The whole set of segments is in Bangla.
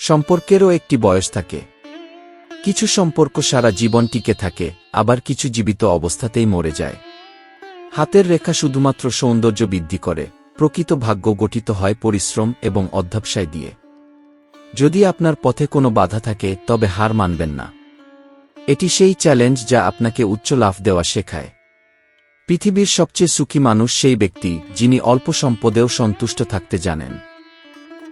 সম্পর্কেরও একটি বয়স থাকে। কিছু সম্পর্ক সারা জীবন টিকে থাকে, আবার কিছু জীবিত অবস্থাতেই মরে যায়। হাতের রেখা শুধুমাত্র সৌন্দর্য বৃদ্ধি করে, প্রকৃত ভাগ্য গঠিত হয় পরিশ্রম এবং অধ্যবসায় দিয়ে। যদি আপনার পথে কোনো বাধা থাকে তবে হার মানবেন না। এটি সেই চ্যালেঞ্জ যা আপনাকে উচ্চ লাভ দেওয়া শেখায়। পৃথিবীর সবচেয়ে সুখী মানুষ সেই ব্যক্তি যিনি অল্প সম্পদেও সন্তুষ্ট থাকতে জানেন।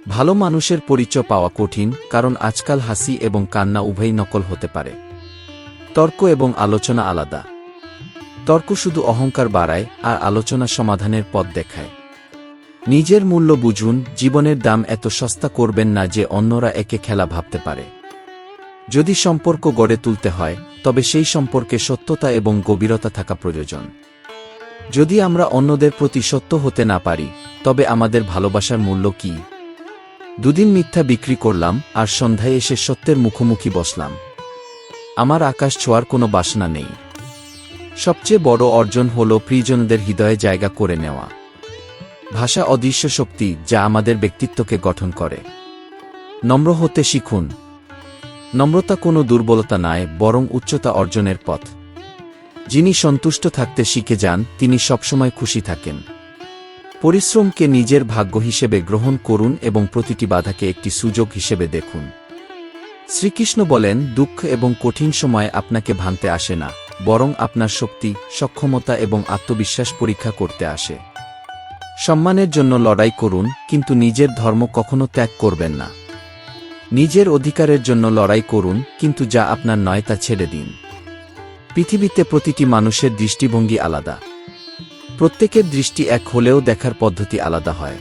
ভালো মানুষের পরিচয় পাওয়া কঠিন, কারণ আজকাল হাসি এবং কান্না উভয়ই নকল হতে পারে। তর্ক এবং আলোচনা আলাদা। তর্ক শুধু অহংকার বাড়ায়, আর আলোচনা সমাধানের পথ দেখায়। নিজের মূল্য বুঝুন, জীবনের দাম এত সস্তা করবেন না যে অন্যরা একে খেলা ভাবতে পারে। যদি সম্পর্ক গড়ে তুলতে হয় তবে সেই সম্পর্কে সত্যতা এবং গভীরতা থাকা প্রয়োজন। যদি আমরা অন্যদের প্রতি সত্য হতে না পারি তবে আমাদের ভালোবাসার মূল্য কি? দুদিন মিথ্যা বিক্রি করলাম আর সন্ধ্যায় এসে সত্যের মুখোমুখি বসলাম। আমার আকাশ ছোঁয়ার কোনো বাসনা নেই। সবচেয়ে বড় অর্জন হল প্রিয়জনদের হৃদয়ে জায়গা করে নেওয়া। ভাষা অদৃশ্য শক্তি যা আমাদের ব্যক্তিত্বকে গঠন করে। নম্র হতে শিখুন। নম্রতা কোনো দুর্বলতা নয়, বরং উচ্চতা অর্জনের পথ। যিনি সন্তুষ্ট থাকতে শিখে যান তিনি সবসময় খুশি থাকেন। পরিশ্রমকে নিজের ভাগ্য হিসেবে গ্রহণ করুন এবং প্রতিটি বাধাকে একটি সুযোগ হিসেবে দেখুন। শ্রীকৃষ্ণ বলেন, দুঃখ এবং কঠিন সময় আপনাকে ভাঙতে আসে না, বরং আপনার শক্তি, সক্ষমতা এবং আত্মবিশ্বাস পরীক্ষা করতে আসে। সম্মানের জন্য লড়াই করুন, কিন্তু নিজের ধর্ম কখনো ত্যাগ করবেন না। নিজের অধিকারের জন্য লড়াই করুন, কিন্তু যা আপনার নয় তা ছেড়ে দিন। পৃথিবীতে প্রতিটি মানুষের দৃষ্টিভঙ্গি আলাদা। প্রত্যেকের দৃষ্টি এক হলেও দেখার পদ্ধতি আলাদা হয়।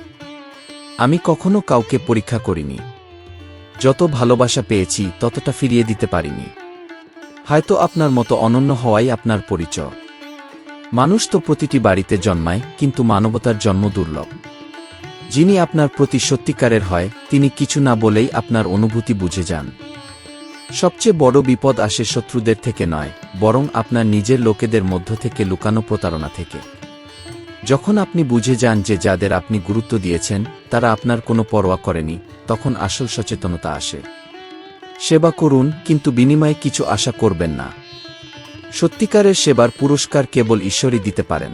আমি কখনো কাউকে পরীক্ষা করিনি। যত ভালোবাসা পেয়েছি ততটা ফিরিয়ে দিতে পারিনি। হয়তো আপনার মতো অনন্য হওয়াই আপনার পরিচয়। মানুষ তো প্রতিটি বাড়িতে জন্মায়, কিন্তু মানবতার জন্ম দুর্লভ। যিনি আপনার প্রতি সত্যিকারের হয় তিনি কিছু না বলেই আপনার অনুভূতি বুঝে যান। সবচেয়ে বড় বিপদ আসে শত্রুদের থেকে নয়, বরং আপনার নিজের লোকেদের মধ্য থেকে লুকানো প্রতারণা থেকে। যখন আপনি বুঝে যান যে যাদের আপনি গুরুত্ব দিয়েছেন তারা আপনার কোনো পরোয়া করেনি, তখন আসল সচেতনতা আসে। সেবা করুন, কিন্তু বিনিময়ে কিছু আশা করবেন না। সত্যিকারের সেবার পুরস্কার কেবল ঈশ্বরই দিতে পারেন।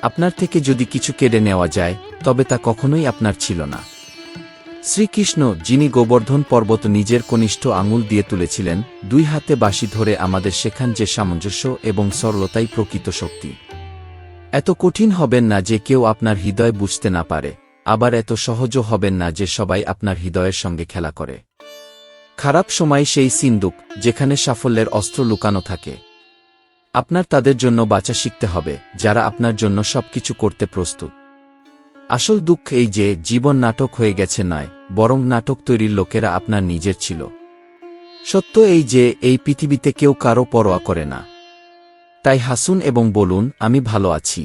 আপনার থেকে যদি কিছু কেড়ে নেওয়া যায় তবে তা কখনোই আপনার ছিল না। শ্রীকৃষ্ণ, যিনি গোবর্ধন পর্বত নিজের কনিষ্ঠ আঙুল দিয়ে তুলেছিলেন, দুই হাতে বাঁশি ধরে আমাদের শেখান যে সামঞ্জস্য এবং সরলতাই প্রকৃত শক্তি। এত কঠিন হবেন না যে কেউ আপনার হৃদয় বুঝতে না পারে, আবার এত সহজও হবেন না যে সবাই আপনার হৃদয়ের সঙ্গে খেলা করে। খারাপ সময় সেই সিন্দুক যেখানে সাফল্যের অস্ত্র লুকানো থাকে। আপনার তাদের জন্য বাঁচা শিখতে হবে যারা আপনার জন্য সবকিছু করতে প্রস্তুত। আসল দুঃখ এই যে জীবন নাটক হয়ে গেছে নয়, বরং নাটক তৈরির লোকেরা আপনার নিজের ছিল। সত্য এই যে এই পৃথিবীতে কেউ কারো পরোয়া করে না। তাই হাসুন এবং বলুন, আমি ভালো আছি।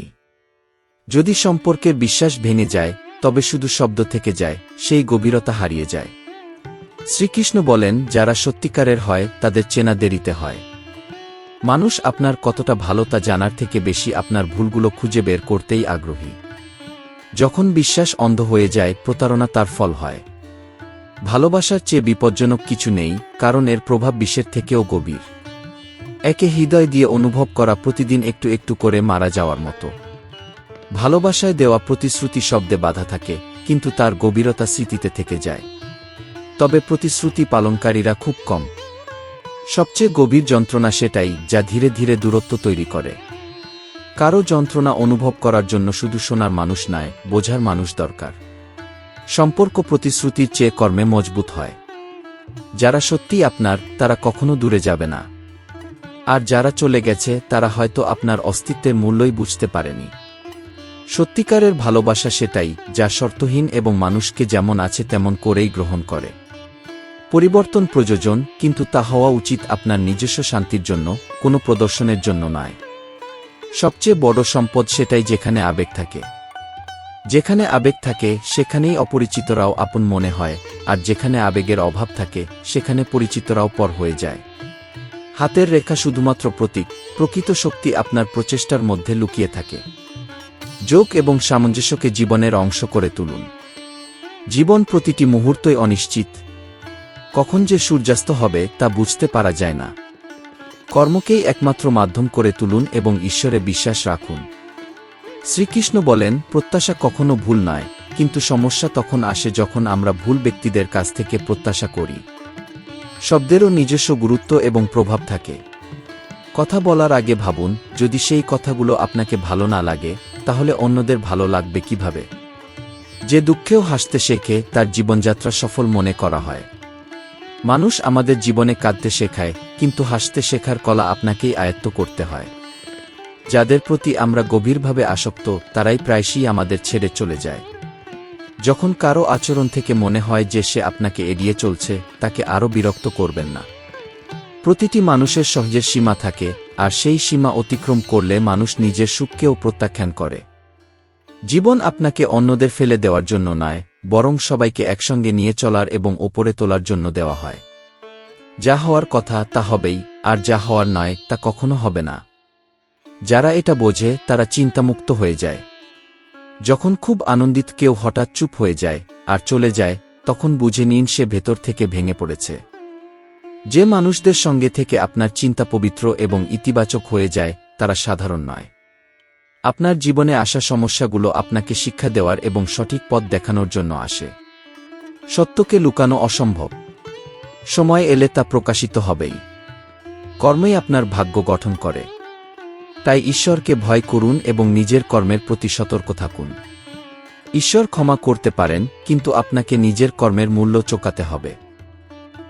যদি সম্পর্কের বিশ্বাস ভেঙে যায় তবে শুধু শব্দ থেকে যায়, সেই গভীরতা হারিয়ে যায়। শ্রীকৃষ্ণ বলেন, যারা সত্যিকারের হয় তাদের চেনা দেরিতে হয়। মানুষ আপনার কতটা ভালো তা জানার থেকে বেশি আপনার ভুলগুলো খুঁজে বের করতেই আগ্রহী। যখন বিশ্বাস অন্ধ হয়ে যায় প্রতারণা তার ফল হয়। ভালোবাসার চেয়ে বিপজ্জনক কিছু নেই, কারণ এর প্রভাব বিষের থেকেও গভীর। একে হৃদয় দিয়ে অনুভব করা প্রতিদিন একটু একটু করে মারা যাওয়ার মতো। ভালোবাসায় দেওয়া প্রতিশ্রুতি শব্দে বাধা থাকে, কিন্তু তার গভীরতা স্মৃতিতে থেকে যায়। তবে প্রতিশ্রুতি পালনকারীরা খুব কম। সবচেয়ে গভীর যন্ত্রণা সেটাই যা ধীরে ধীরে দূরত্ব তৈরি করে। কারো যন্ত্রণা অনুভব করার জন্য শুধু শোনার মানুষ নয়, বোঝার মানুষ দরকার। সম্পর্ক প্রতিশ্রুতির চেয়ে কর্মে মজবুত হয়। যারা সত্যি আপনার তারা কখনো দূরে যাবে না। আর যারা চলে গেছে তারা হয়তো আপনার অস্তিত্বের মূল্যই বুঝতে পারেনি। সত্যিকারের ভালোবাসা সেটাই যা শর্তহীন এবং মানুষকে যেমন আছে তেমন করেই গ্রহণ করে। পরিবর্তন প্রয়োজন, কিন্তু তা হওয়া উচিত আপনার নিজস্ব শান্তির জন্য, কোনো প্রদর্শনের জন্য নয়। সবচেয়ে বড় সম্পদ সেটাই যেখানে আবেগ থাকে। যেখানে আবেগ থাকে সেখানেই অপরিচিতরাও আপন মনে হয়, আর যেখানে আবেগের অভাব থাকে সেখানে পরিচিতরাও পর হয়ে যায়। হাতের রেখা শুধুমাত্র প্রতীক, প্রকৃত শক্তি আপনার প্রচেষ্টার মধ্যে লুকিয়ে থাকে। যোগ এবং সামঞ্জস্যকে জীবনের অংশ করে তুলুন। জীবন প্রতিটি মুহূর্তই অনিশ্চিত। কখন যে সূর্যাস্ত হবে তা বুঝতে পারা যায় না। কর্মকেই একমাত্র মাধ্যম করে তুলুন এবং ঈশ্বরে বিশ্বাস রাখুন। শ্রীকৃষ্ণ বলেন, প্রত্যাশা কখনো ভুল নয়, কিন্তু সমস্যা তখন আসে যখন আমরা ভুল ব্যক্তিদের কাছ থেকে প্রত্যাশা করি। শব্দেরও নিজস্ব গুরুত্ব এবং প্রভাব থাকে। কথা বলার আগে ভাবুন, যদি সেই কথাগুলো আপনাকে ভালো না লাগে, তাহলে অন্যদের ভালো লাগবে কিভাবে? যে দুঃখেও হাসতে শেখে তার জীবনযাত্রা সফল মনে করা হয়। মানুষ আমাদের জীবনে কাঁদতে শেখায়, কিন্তু হাসতে শেখার কলা আপনাকেই আয়ত্ত করতে হয়। যাদের প্রতি আমরা গভীরভাবে আসক্ত তারাই প্রায়শই আমাদের ছেড়ে চলে যায়। যখন কারো আচরণ থেকে মনে হয় যে সে আপনাকে এড়িয়ে চলছে, তাকে আরও বিরক্ত করবেন না। প্রতিটি মানুষের সহজের সীমা থাকে, আর সেই সীমা অতিক্রম করলে মানুষ নিজের সুখকেও প্রত্যাখ্যান করে। জীবন আপনাকে অন্যদের ফেলে দেওয়ার জন্য নয়, বরং সবাইকে একসঙ্গে নিয়ে চলার এবং ওপরে তোলার জন্য দেওয়া হয়। যা হওয়ার কথা তা হবেই, আর যা হওয়ার নয় তা কখনো হবে না। যারা এটা বোঝে তারা চিন্তামুক্ত হয়ে যায়। যখন খুব আনন্দিত কেউ হঠাৎ চুপ হয়ে যায় আর চলে যায়, তখন বুঝে নিন সে ভেতর থেকে ভেঙে পড়েছে। যে মানুষদের সঙ্গে থেকে আপনার চিন্তা পবিত্র এবং ইতিবাচক হয়ে যায়, তারা সাধারণ নয়। আপনার জীবনে আসা সমস্যাগুলো আপনাকে শিক্ষা দেওয়ার এবং সঠিক পথ দেখানোর জন্য আসে। সত্যকে লুকানো অসম্ভব। সময় এলে তা প্রকাশিত হবেই। কর্মই আপনার ভাগ্য গঠন করে। তাই ঈশ্বরকে ভয় করুন এবং নিজের কর্মের প্রতি সতর্ক থাকুন। ঈশ্বর ক্ষমা করতে পারেন, কিন্তু আপনাকে নিজের কর্মের মূল্য চোকাতে হবে।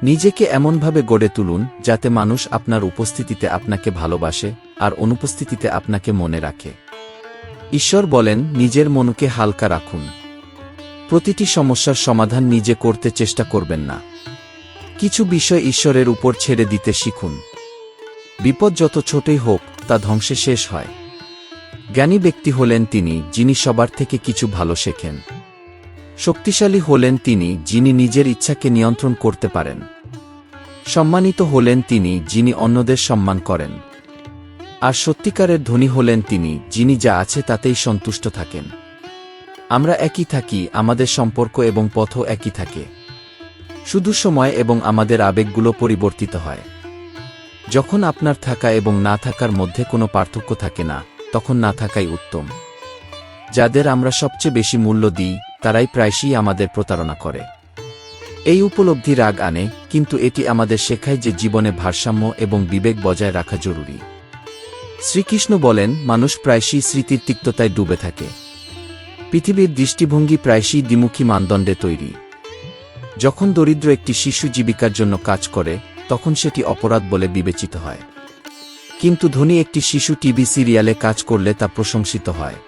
নিজেকে এমনভাবে গড়ে তুলুন যাতে মানুষ আপনার উপস্থিতিতে আপনাকে ভালোবাসে আর অনুপস্থিতিতে আপনাকে মনে রাখে। ঈশ্বর বলেন, নিজের মনকে হালকা রাখুন। প্রতিটি সমস্যার সমাধান নিজে করতে চেষ্টা করবেন না। কিছু বিষয় ঈশ্বরের উপর ছেড়ে দিতে শিখুন। বিপদ যত ছোটই হোক, তা ধ্বংসে শেষ হয়। জ্ঞানী ব্যক্তি হলেন তিনি যিনি সবার থেকে কিছু ভালো শেখেন। শক্তিশালী হলেন তিনি যিনি নিজের ইচ্ছাকে নিয়ন্ত্রণ করতে পারেন। সম্মানিত হলেন তিনি যিনি অন্যদের সম্মান করেন। আর সত্যিকারের ধনী হলেন তিনি যিনি যা আছে তাতেই সন্তুষ্ট থাকেন। আমরা একই থাকি, আমাদের সম্পর্ক এবং পথও একই থাকে। শুধু সময় এবং আমাদের আবেগগুলো পরিবর্তিত হয়। যখন আপনার থাকা এবং না থাকার মধ্যে কোনো পার্থক্য থাকে না, তখন না থাকাই উত্তম। যাদের আমরা সবচেয়ে বেশি মূল্য দিই, তারাই প্রায়শই আমাদের প্রতারণা করে। এই উপলব্ধি রাগ আনে, কিন্তু এটি আমাদের শেখায় যে জীবনে ভারসাম্য এবং বিবেক বজায় রাখা জরুরি। শ্রীকৃষ্ণ বলেন, মানুষ প্রায়শই স্মৃতির তিক্ততায় ডুবে থাকে। পৃথিবীর দৃষ্টিভঙ্গি প্রায়শই দ্বিমুখী মানদণ্ডে তৈরি। যখন দরিদ্র একটি শিশু জীবিকার জন্য কাজ করে, তখন সেটি অপরাধ বলে বিবেচিত হয়। কিন্তু ধনী একটি শিশু টিভি সিরিয়ালে কাজ করলে তা প্রশংসিত হয়।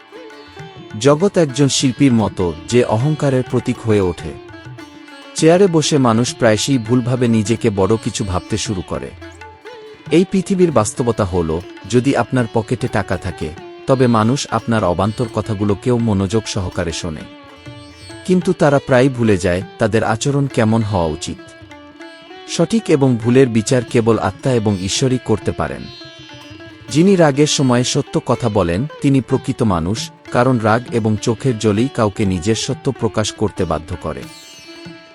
জগৎ একজন শিল্পীর মতো যে অহংকারের প্রতীক হয়ে ওঠে। চেয়ারে বসে মানুষ প্রায়শই ভুলভাবে নিজেকে বড় কিছু ভাবতে শুরু করে। এই পৃথিবীর বাস্তবতা হল, যদি আপনার পকেটে টাকা থাকে, তবে মানুষ আপনার অবান্তর কথাগুলোকেও মনোযোগ সহকারে শোনে। কিন্তু তারা প্রায়ই ভুলে যায় তাদের আচরণ কেমন হওয়া উচিত। সঠিক এবং ভুলের বিচার কেবল আত্মা এবং ঈশ্বরই করতে পারেন। যিনি রাগের সময় সত্য কথা বলেন তিনি প্রকৃত মানুষ, কারণ রাগ এবং চোখের জলেই কাউকে নিজের সত্য প্রকাশ করতে বাধ্য করে।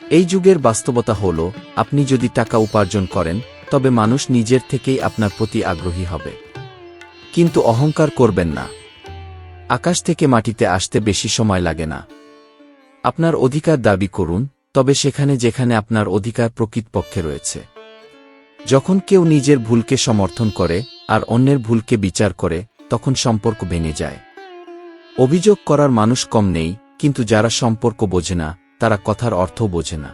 এই যুগের বাস্তবতা হল, আপনি যদি টাকা উপার্জন করেন, তবে মানুষ নিজের থেকেই আপনার প্রতি আগ্রহী হবে। কিন্তু অহংকার করবেন না। আকাশ থেকে মাটিতে আসতে বেশি সময় লাগে না। আপনার অধিকার দাবি করুন, তবে সেখানে যেখানে আপনার অধিকার প্রকৃতপক্ষে রয়েছে। যখন কেউ নিজের ভুলকে সমর্থন করে আর অন্যের ভুলকে বিচার করে, তখন সম্পর্ক ভেঙে যায়। অভিযোগ করার মানুষ কম নেই, কিন্তু যারা সম্পর্ক বোঝে না, তারা কথার অর্থও বোঝে না।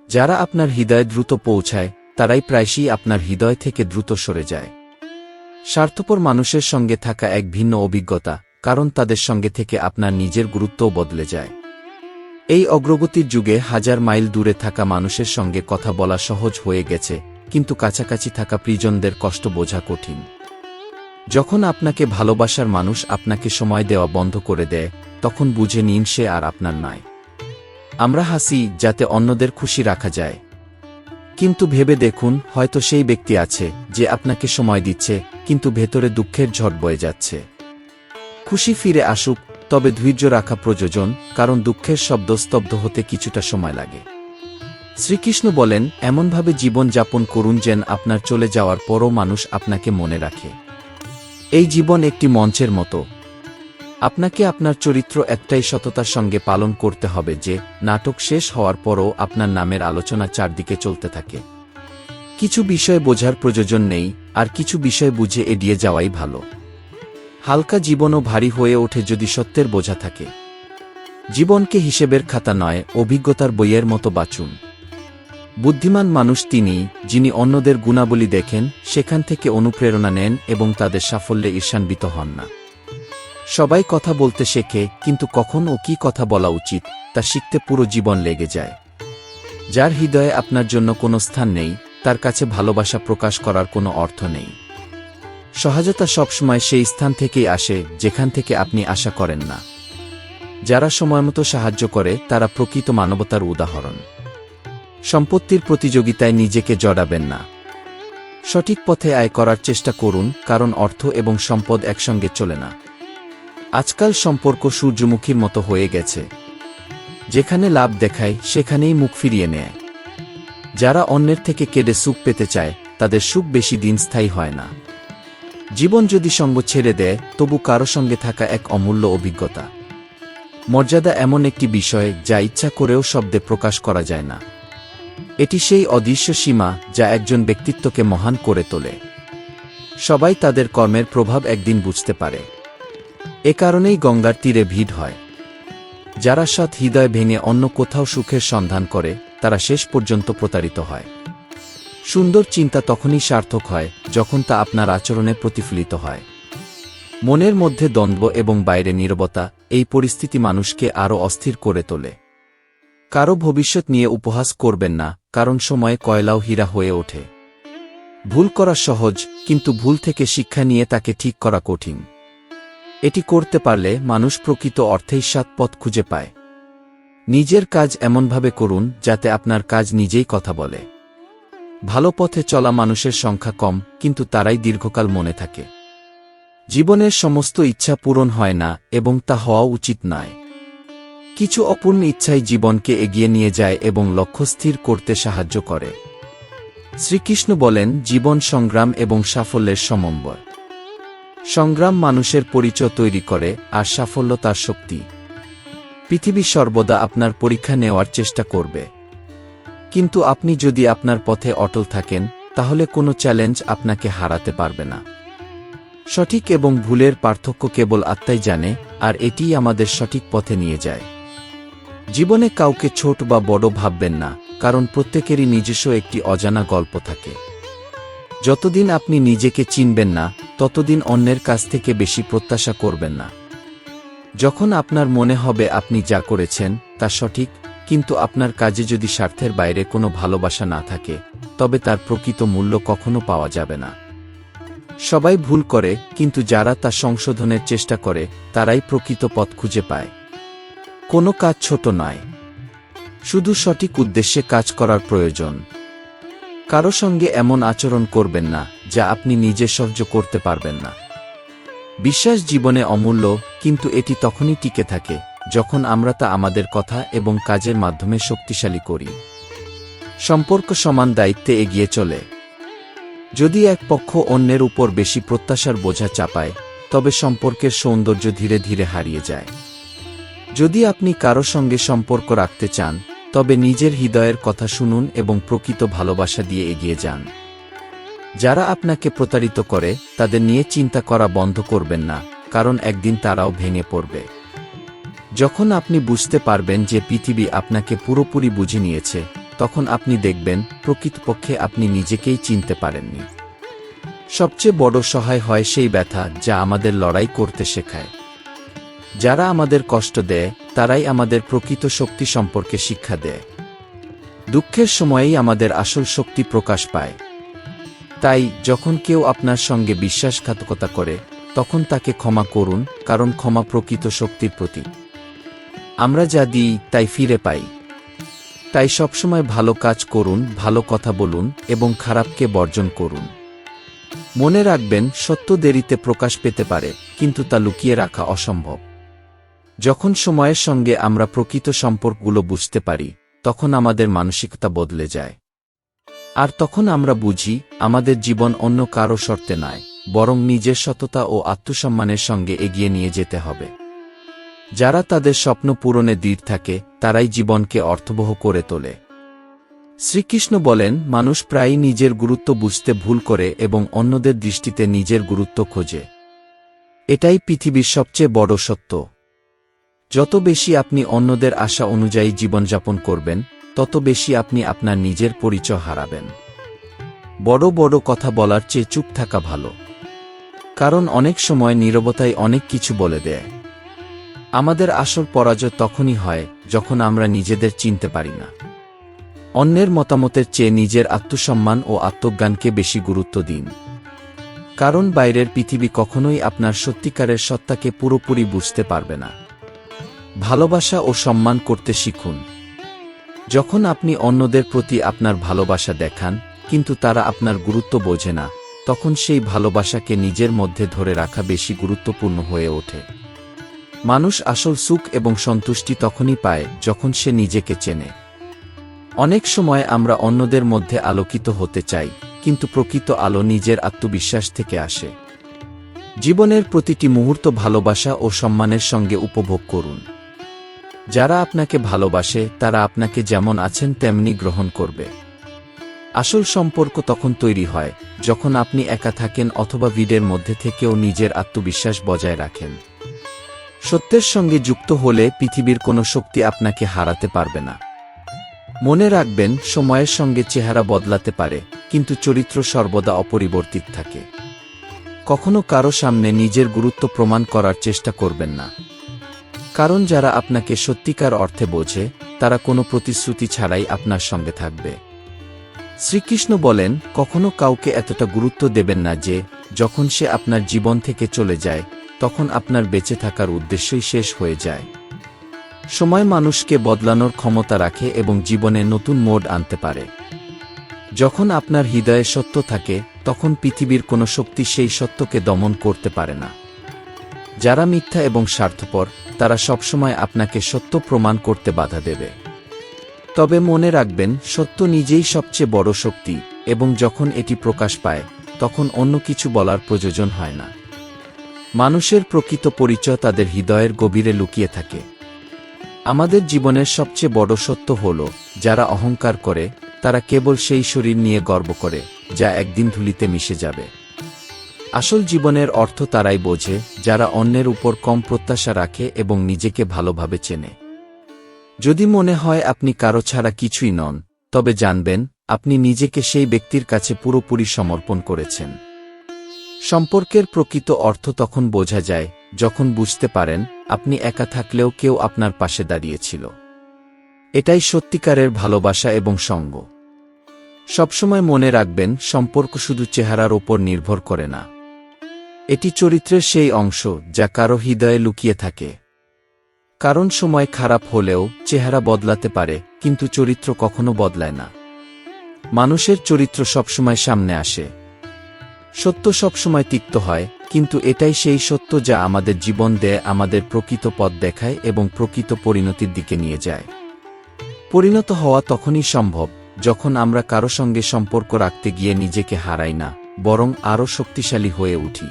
যারা আপনার হৃদয়ে দ্রুত পৌঁছায়, তারাই প্রায়শই আপনার হৃদয় থেকে দ্রুত সরে যায়। স্বার্থপর মানুষের সঙ্গে থাকা এক ভিন্ন অভিজ্ঞতা, কারণ তাদের সঙ্গে থেকে আপনার নিজের গুরুত্বও বদলে যায়। এই অগ্রগতির যুগে হাজার মাইল দূরে থাকা মানুষের সঙ্গে কথা বলা সহজ হয়ে গেছে, কিন্তু কাছাকাছি থাকা প্রিয়জনদের কষ্ট বোঝা কঠিন। যখন আপনাকে ভালোবাসার মানুষ আপনাকে সময় দেওয়া বন্ধ করে দেয়, তখন বুঝে নিন সে আর আপনার নয়। আমরা হাসি যাতে অন্যদের খুশি রাখা যায়, কিন্তু ভেবে দেখুন, হয়তো সেই ব্যক্তি আছে যে আপনাকে সময় দিচ্ছে, কিন্তু ভেতরে দুঃখের ঝড় বয়ে যাচ্ছে। খুশি ফিরে আসুক, তবে ধৈর্য রাখা প্রয়োজন, কারণ দুঃখের শব্দ স্তব্ধ হতে কিছুটা সময় লাগে। শ্রীকৃষ্ণ বলেন, এমনভাবে জীবন যাপন করুন যেন আপনার চলে যাওয়ার পরও মানুষ আপনাকে মনে রাখে। এই জীবন একটি মঞ্চের মতো। আপনাকে আপনার চরিত্র একটাই সততার সঙ্গে পালন করতে হবে যে নাটক শেষ হওয়ার পরও আপনার নামের আলোচনা চারদিকে চলতে থাকে। কিছু বিষয় বোঝার প্রয়োজন নেই, আর কিছু বিষয় বুঝে এড়িয়ে যাওয়াই ভালো। হালকা জীবনও ভারী হয়ে ওঠে যদি সত্যের বোঝা থাকে। জীবনকে হিসেবের খাতা নয়, অভিজ্ঞতার বইয়ের মতো বাঁচুন। বুদ্ধিমান মানুষ তিনিই, যিনি অন্যদের গুণাবলী দেখেন, সেখান থেকে অনুপ্রেরণা নেন এবং তাদের সাফল্যে ঈর্ষান্বিত হন না। সবাই কথা বলতে শেখে, কিন্তু কখন ও কী কথা বলা উচিত তা শিখতে পুরো জীবন লেগে যায়। যার হৃদয়ে আপনার জন্য কোনো স্থান নেই, তার কাছে ভালোবাসা প্রকাশ করার কোনো অর্থ নেই। সহজতা সবসময় সেই স্থান থেকেই আসে যেখান থেকে আপনি আশা করেন না। যারা সময়মতো সাহায্য করে তারা প্রকৃত মানবতার উদাহরণ। সম্পত্তির প্রতিযোগিতায় নিজেকে জড়াবেন না। সঠিক পথে আয় করার চেষ্টা করুন, কারণ অর্থ এবং সম্পদ একসঙ্গে চলে না। আজকাল সম্পর্ক সূর্যমুখীর মতো হয়ে গেছে। যেখানে লাভ দেখায় সেখানেই মুখ ফিরিয়ে নেয়। যারা অন্যের থেকে কেড়ে সুখ পেতে চায়, তাদের সুখ বেশি দিন স্থায়ী হয় না। জীবন যদি সঙ্গ ছেড়ে দেয়, তবু কারো সঙ্গে থাকা এক অমূল্য অভিজ্ঞতা। মর্যাদা এমন একটি বিষয় যা ইচ্ছা করেও শব্দে প্রকাশ করা যায় না। এটি সেই অদৃশ্য সীমা যা একজন ব্যক্তিত্বকে মহান করে তোলে। সবাই তাদের কর্মের প্রভাব একদিন বুঝতে পারে। এ কারণেই গঙ্গার তীরে ভিড় হয়। যারা সৎ হৃদয় ভেঙে অন্য কোথাও সুখের সন্ধান করে, তারা শেষ পর্যন্ত প্রতারিত হয়। সুন্দর চিন্তা তখনই সার্থক হয় যখন তা আপনার আচরণে প্রতিফলিত হয়। মনের মধ্যে দ্বন্দ্ব এবং বাইরে নীরবতা, এই পরিস্থিতি মানুষকে আরও অস্থির করে তোলে। কারো ভবিষ্যৎ নিয়ে উপহাস করবেন না, কারণ সময়ে কয়লাও হীরা হয়ে ওঠে। ভুল করা সহজ, কিন্তু ভুল থেকে শিক্ষা নিয়ে তাকে ঠিক করা কঠিন। এটি করতে পারলে মানুষ প্রকৃত অর্থেই সৎ পথ খুঁজে পায়। নিজের কাজ এমনভাবে করুন যাতে আপনার কাজ নিজেই কথা বলে। ভালো পথে চলা মানুষের সংখ্যা কম, কিন্তু তারাই দীর্ঘকাল মনে থাকে। জীবনের সমস্ত ইচ্ছা পূরণ হয় না, এবং তা হওয়া উচিত নয়। কিছু অপূর্ণ ইচ্ছাই জীবনকে এগিয়ে নিয়ে যায় এবং লক্ষ্য স্থির করতে সাহায্য করে। শ্রীকৃষ্ণ বলেন, জীবন সংগ্রাম এবং সাফল্যের সমন্বয়। সংগ্রাম মানুষের পরিচয় তৈরি করে, আর সাফল্য তার শক্তি। পৃথিবী সর্বদা আপনার পরীক্ষা নেওয়ার চেষ্টা করবে, কিন্তু আপনি যদি আপনার পথে অটল থাকেন, তাহলে কোনো চ্যালেঞ্জ আপনাকে হারাতে পারবে না। সঠিক এবং ভুলের পার্থক্য কেবল আত্মাই জানে, আর এটিই আমাদের সঠিক পথে নিয়ে যায়। জীবনে কাউকে ছোট বা বড় ভাববেন না, কারণ প্রত্যেকেরই নিজস্ব একটি অজানা গল্প থাকে। যতদিন আপনি নিজেকে চিনবেন না, ততদিন অন্যের কাছ থেকে বেশি প্রত্যাশা করবেন না। যখন আপনার মনে হবে আপনি যা করেছেন তা সঠিক, কিন্তু আপনার কাজে যদি স্বার্থের বাইরে কোনো ভালোবাসা না থাকে, তবে তার প্রকৃত মূল্য কখনো পাওয়া যাবে না। সবাই ভুল করে, কিন্তু যারা তা সংশোধনের চেষ্টা করে, তারাই প্রকৃত পথ খুঁজে পায়। কোনো কাজ ছোট নয়, শুধু সঠিক উদ্দেশ্যে কাজ করার প্রয়োজন। কারো সঙ্গে এমন আচরণ করবেন না যা আপনি নিজে সহ্য করতে পারবেন না। বিশ্বাস জীবনে অমূল্য, কিন্তু এটি তখনই টিকে থাকে যখন আমরা তা আমাদের কথা এবং কাজের মাধ্যমে শক্তিশালী করি। সম্পর্ক সমান দায়িত্বে এগিয়ে চলে। যদি এক পক্ষ অন্যের উপর বেশি প্রত্যাশার বোঝা চাপায়, তবে সম্পর্কের সৌন্দর্য ধীরে ধীরে হারিয়ে যায়। যদি আপনি কারো সঙ্গে সম্পর্ক রাখতে চান, তবে নিজের হৃদয়ের কথা শুনুন এবং প্রকৃত ভালোবাসা দিয়ে এগিয়ে যান। যারা আপনাকে প্রতারিত করে, তাদের নিয়ে চিন্তা করা বন্ধ করবেন না, কারণ একদিন তারাও ভেঙে পড়বে। যখন আপনি বুঝতে পারবেন যে পৃথিবী আপনাকে পুরোপুরি বুঝে নিয়েছে, তখন আপনি দেখবেন প্রকৃতপক্ষে আপনি নিজেকেই চিনতে পারেননি। সবচেয়ে বড় সহায় হয় সেই ব্যথা যা আমাদের লড়াই করতে শেখায়। যারা আমাদের কষ্ট দেয়, তারাই আমাদের প্রকৃত শক্তি সম্পর্কে শিক্ষা দেয়। দুঃখের সময়েই আমাদের আসল শক্তি প্রকাশ পায়। তাই যখন কেউ আপনার সঙ্গে বিশ্বাসঘাতকতা করে, তখন তাকে ক্ষমা করুন, কারণ ক্ষমা প্রকৃত শক্তির প্রতীক। আমরা যা দিই তাই ফিরে পাই। তাই সবসময় ভালো কাজ করুন, ভালো কথা বলুন এবং খারাপকে বর্জন করুন। মনে রাখবেন, সত্য দেরিতে প্রকাশ পেতে পারে, কিন্তু তা লুকিয়ে রাখা অসম্ভব। যখন সময়ের সঙ্গে আমরা প্রকৃত সম্পর্কগুলো বুঝতে পারি, তখন আমাদের মানসিকতা বদলে যায়। আর তখন আমরা বুঝি আমাদের জীবন অন্য কারো শর্তে নয়, বরং নিজের সততা ও আত্মসম্মানের সঙ্গে এগিয়ে নিয়ে যেতে হবে। যারা তাদের স্বপ্ন পূরণে দৃঢ় থাকে তারাই জীবনকে অর্থবহ করে তোলে। শ্রীকৃষ্ণ বলেন, মানুষ প্রায়ই নিজের গুরুত্ব বুঝতে ভুল করে এবং অন্যদের দৃষ্টিতে নিজের গুরুত্ব খোঁজে। এটাই পৃথিবীর সবচেয়ে বড় সত্য। যত বেশি আপনি অন্যদের আশা অনুযায়ী জীবনযাপন করবেন, তত বেশি আপনি আপনার নিজের পরিচয় হারাবেন। বড় বড় কথা বলার চেয়ে চুপ থাকা ভালো, কারণ অনেক সময় নীরবতাই অনেক কিছু বলে দেয়। আমাদের আসল পরাজয় তখনই হয় যখন আমরা নিজেদের চিনতে পারি না। অন্যের মতামতের চেয়ে নিজের আত্মসম্মান ও আত্মজ্ঞানকে বেশি গুরুত্ব দিন, কারণ বাইরের পৃথিবী কখনোই আপনার সত্যিকারের সত্তাকে পুরোপুরি বুঝতে পারবে না। ভালোবাসা ও সম্মান করতে শিখুন। যখন আপনি অন্যদের প্রতি আপনার ভালোবাসা দেখান কিন্তু তারা আপনার গুরুত্ব বোঝে না, তখন সেই ভালোবাসাকে নিজের মধ্যে ধরে রাখা বেশি গুরুত্বপূর্ণ হয়ে ওঠে। মানুষ আসল সুখ এবং সন্তুষ্টি তখনই পায় যখন সে নিজেকে চেনে। অনেক সময় আমরা অন্যদের মধ্যে আলোকিত হতে চাই, কিন্তু প্রকৃত আলো নিজের আত্মবিশ্বাস থেকে আসে। জীবনের প্রতিটি মুহূর্ত ভালোবাসা ও সম্মানের সঙ্গে উপভোগ করুন। যারা আপনাকে ভালোবাসে তারা আপনাকে যেমন আছেন তেমনি গ্রহণ করবে। আসল সম্পর্ক তখন তৈরি হয় যখন আপনি একা থাকেন অথবা ভিড়ের মধ্যে থেকেও নিজের আত্মবিশ্বাস বজায় রাখেন। সত্যের সঙ্গে যুক্ত হলে পৃথিবীর কোনো শক্তি আপনাকে হারাতে পারবে না। মনে রাখবেন, সময়ের সঙ্গে চেহারা বদলাতে পারে, কিন্তু চরিত্র সর্বদা অপরিবর্তিত থাকে। কখনো কারো সামনে নিজের গুরুত্ব প্রমাণ করার চেষ্টা করবেন না, কারণ যারা আপনাকে সত্যিকার অর্থে বোঝে তারা কোনো প্রতিশ্রুতি ছাড়াই আপনার সঙ্গে থাকবে। শ্রীকৃষ্ণ বলেন, কখনো কাউকে এতটা গুরুত্ব দেবেন না যে যখন সে আপনার জীবন থেকে চলে যায় তখন আপনার বেঁচে থাকার উদ্দেশ্যই শেষ হয়ে যায়। সময় মানুষকে বদলানোর ক্ষমতা রাখে এবং জীবনে নতুন মোড় আনতে পারে। যখন আপনার হৃদয়ে সত্য থাকে তখন পৃথিবীর কোনো শক্তি সেই সত্যকে দমন করতে পারে না। যারা মিথ্যা এবং স্বার্থপর তারা সবসময় আপনাকে সত্য প্রমাণ করতে বাধা দেবে। তবে মনে রাখবেন, সত্য নিজেই সবচেয়ে বড় শক্তি এবং যখন এটি প্রকাশ পায় তখন অন্য কিছু বলার প্রয়োজন হয় না। মানুষের প্রকৃত পরিচয় তাদের হৃদয়ের গভীরে লুকিয়ে থাকে। আমাদের জীবনের সবচেয়ে বড় সত্য হল, যারা অহংকার করে তারা কেবল সেই শরীর নিয়ে গর্ব করে যা একদিন ধুলিতে মিশে যাবে। আসল জীবনের অর্থ তারাই বোঝে যারা অন্যের উপর কম প্রত্যাশা রাখে এবং নিজেকে ভালোভাবে চেনে। যদি মনে হয় আপনি কারো ছাড়া কিছুই নন, তবে জানবেন আপনি নিজেকে সেই ব্যক্তির কাছে পুরোপুরি সমর্পণ করেছেন। সম্পর্কের প্রকৃত অর্থ তখন বোঝা যায় যখন বুঝতে পারেন আপনি একা থাকলেও কেউ আপনার পাশে দাঁড়িয়েছিল। এটাই সত্যিকারের ভালোবাসা এবং সঙ্গ। সবসময় মনে রাখবেন, সম্পর্ক শুধু চেহারার ওপর নির্ভর করে না, এটি চরিত্রের সেই অংশ যা কারো হৃদয়ে লুকিয়ে থাকে। কারণ সময় খারাপ হলেও চেহারা বদলাতে পারে, কিন্তু চরিত্র কখনো বদলায় না। মানুষের চরিত্র সবসময় সামনে আসে। সত্য সবসময় তিক্ত হয়, কিন্তু এটাই সেই সত্য যা আমাদের জীবন দেয়, আমাদের প্রকৃত পথ দেখায় এবং প্রকৃত পরিণতির দিকে নিয়ে যায়। পরিণত হওয়া তখনই সম্ভব যখন আমরা কারো সঙ্গে সম্পর্ক রাখতে গিয়ে নিজেকে হারাই না, বরং আরও শক্তিশালী হয়ে উঠি।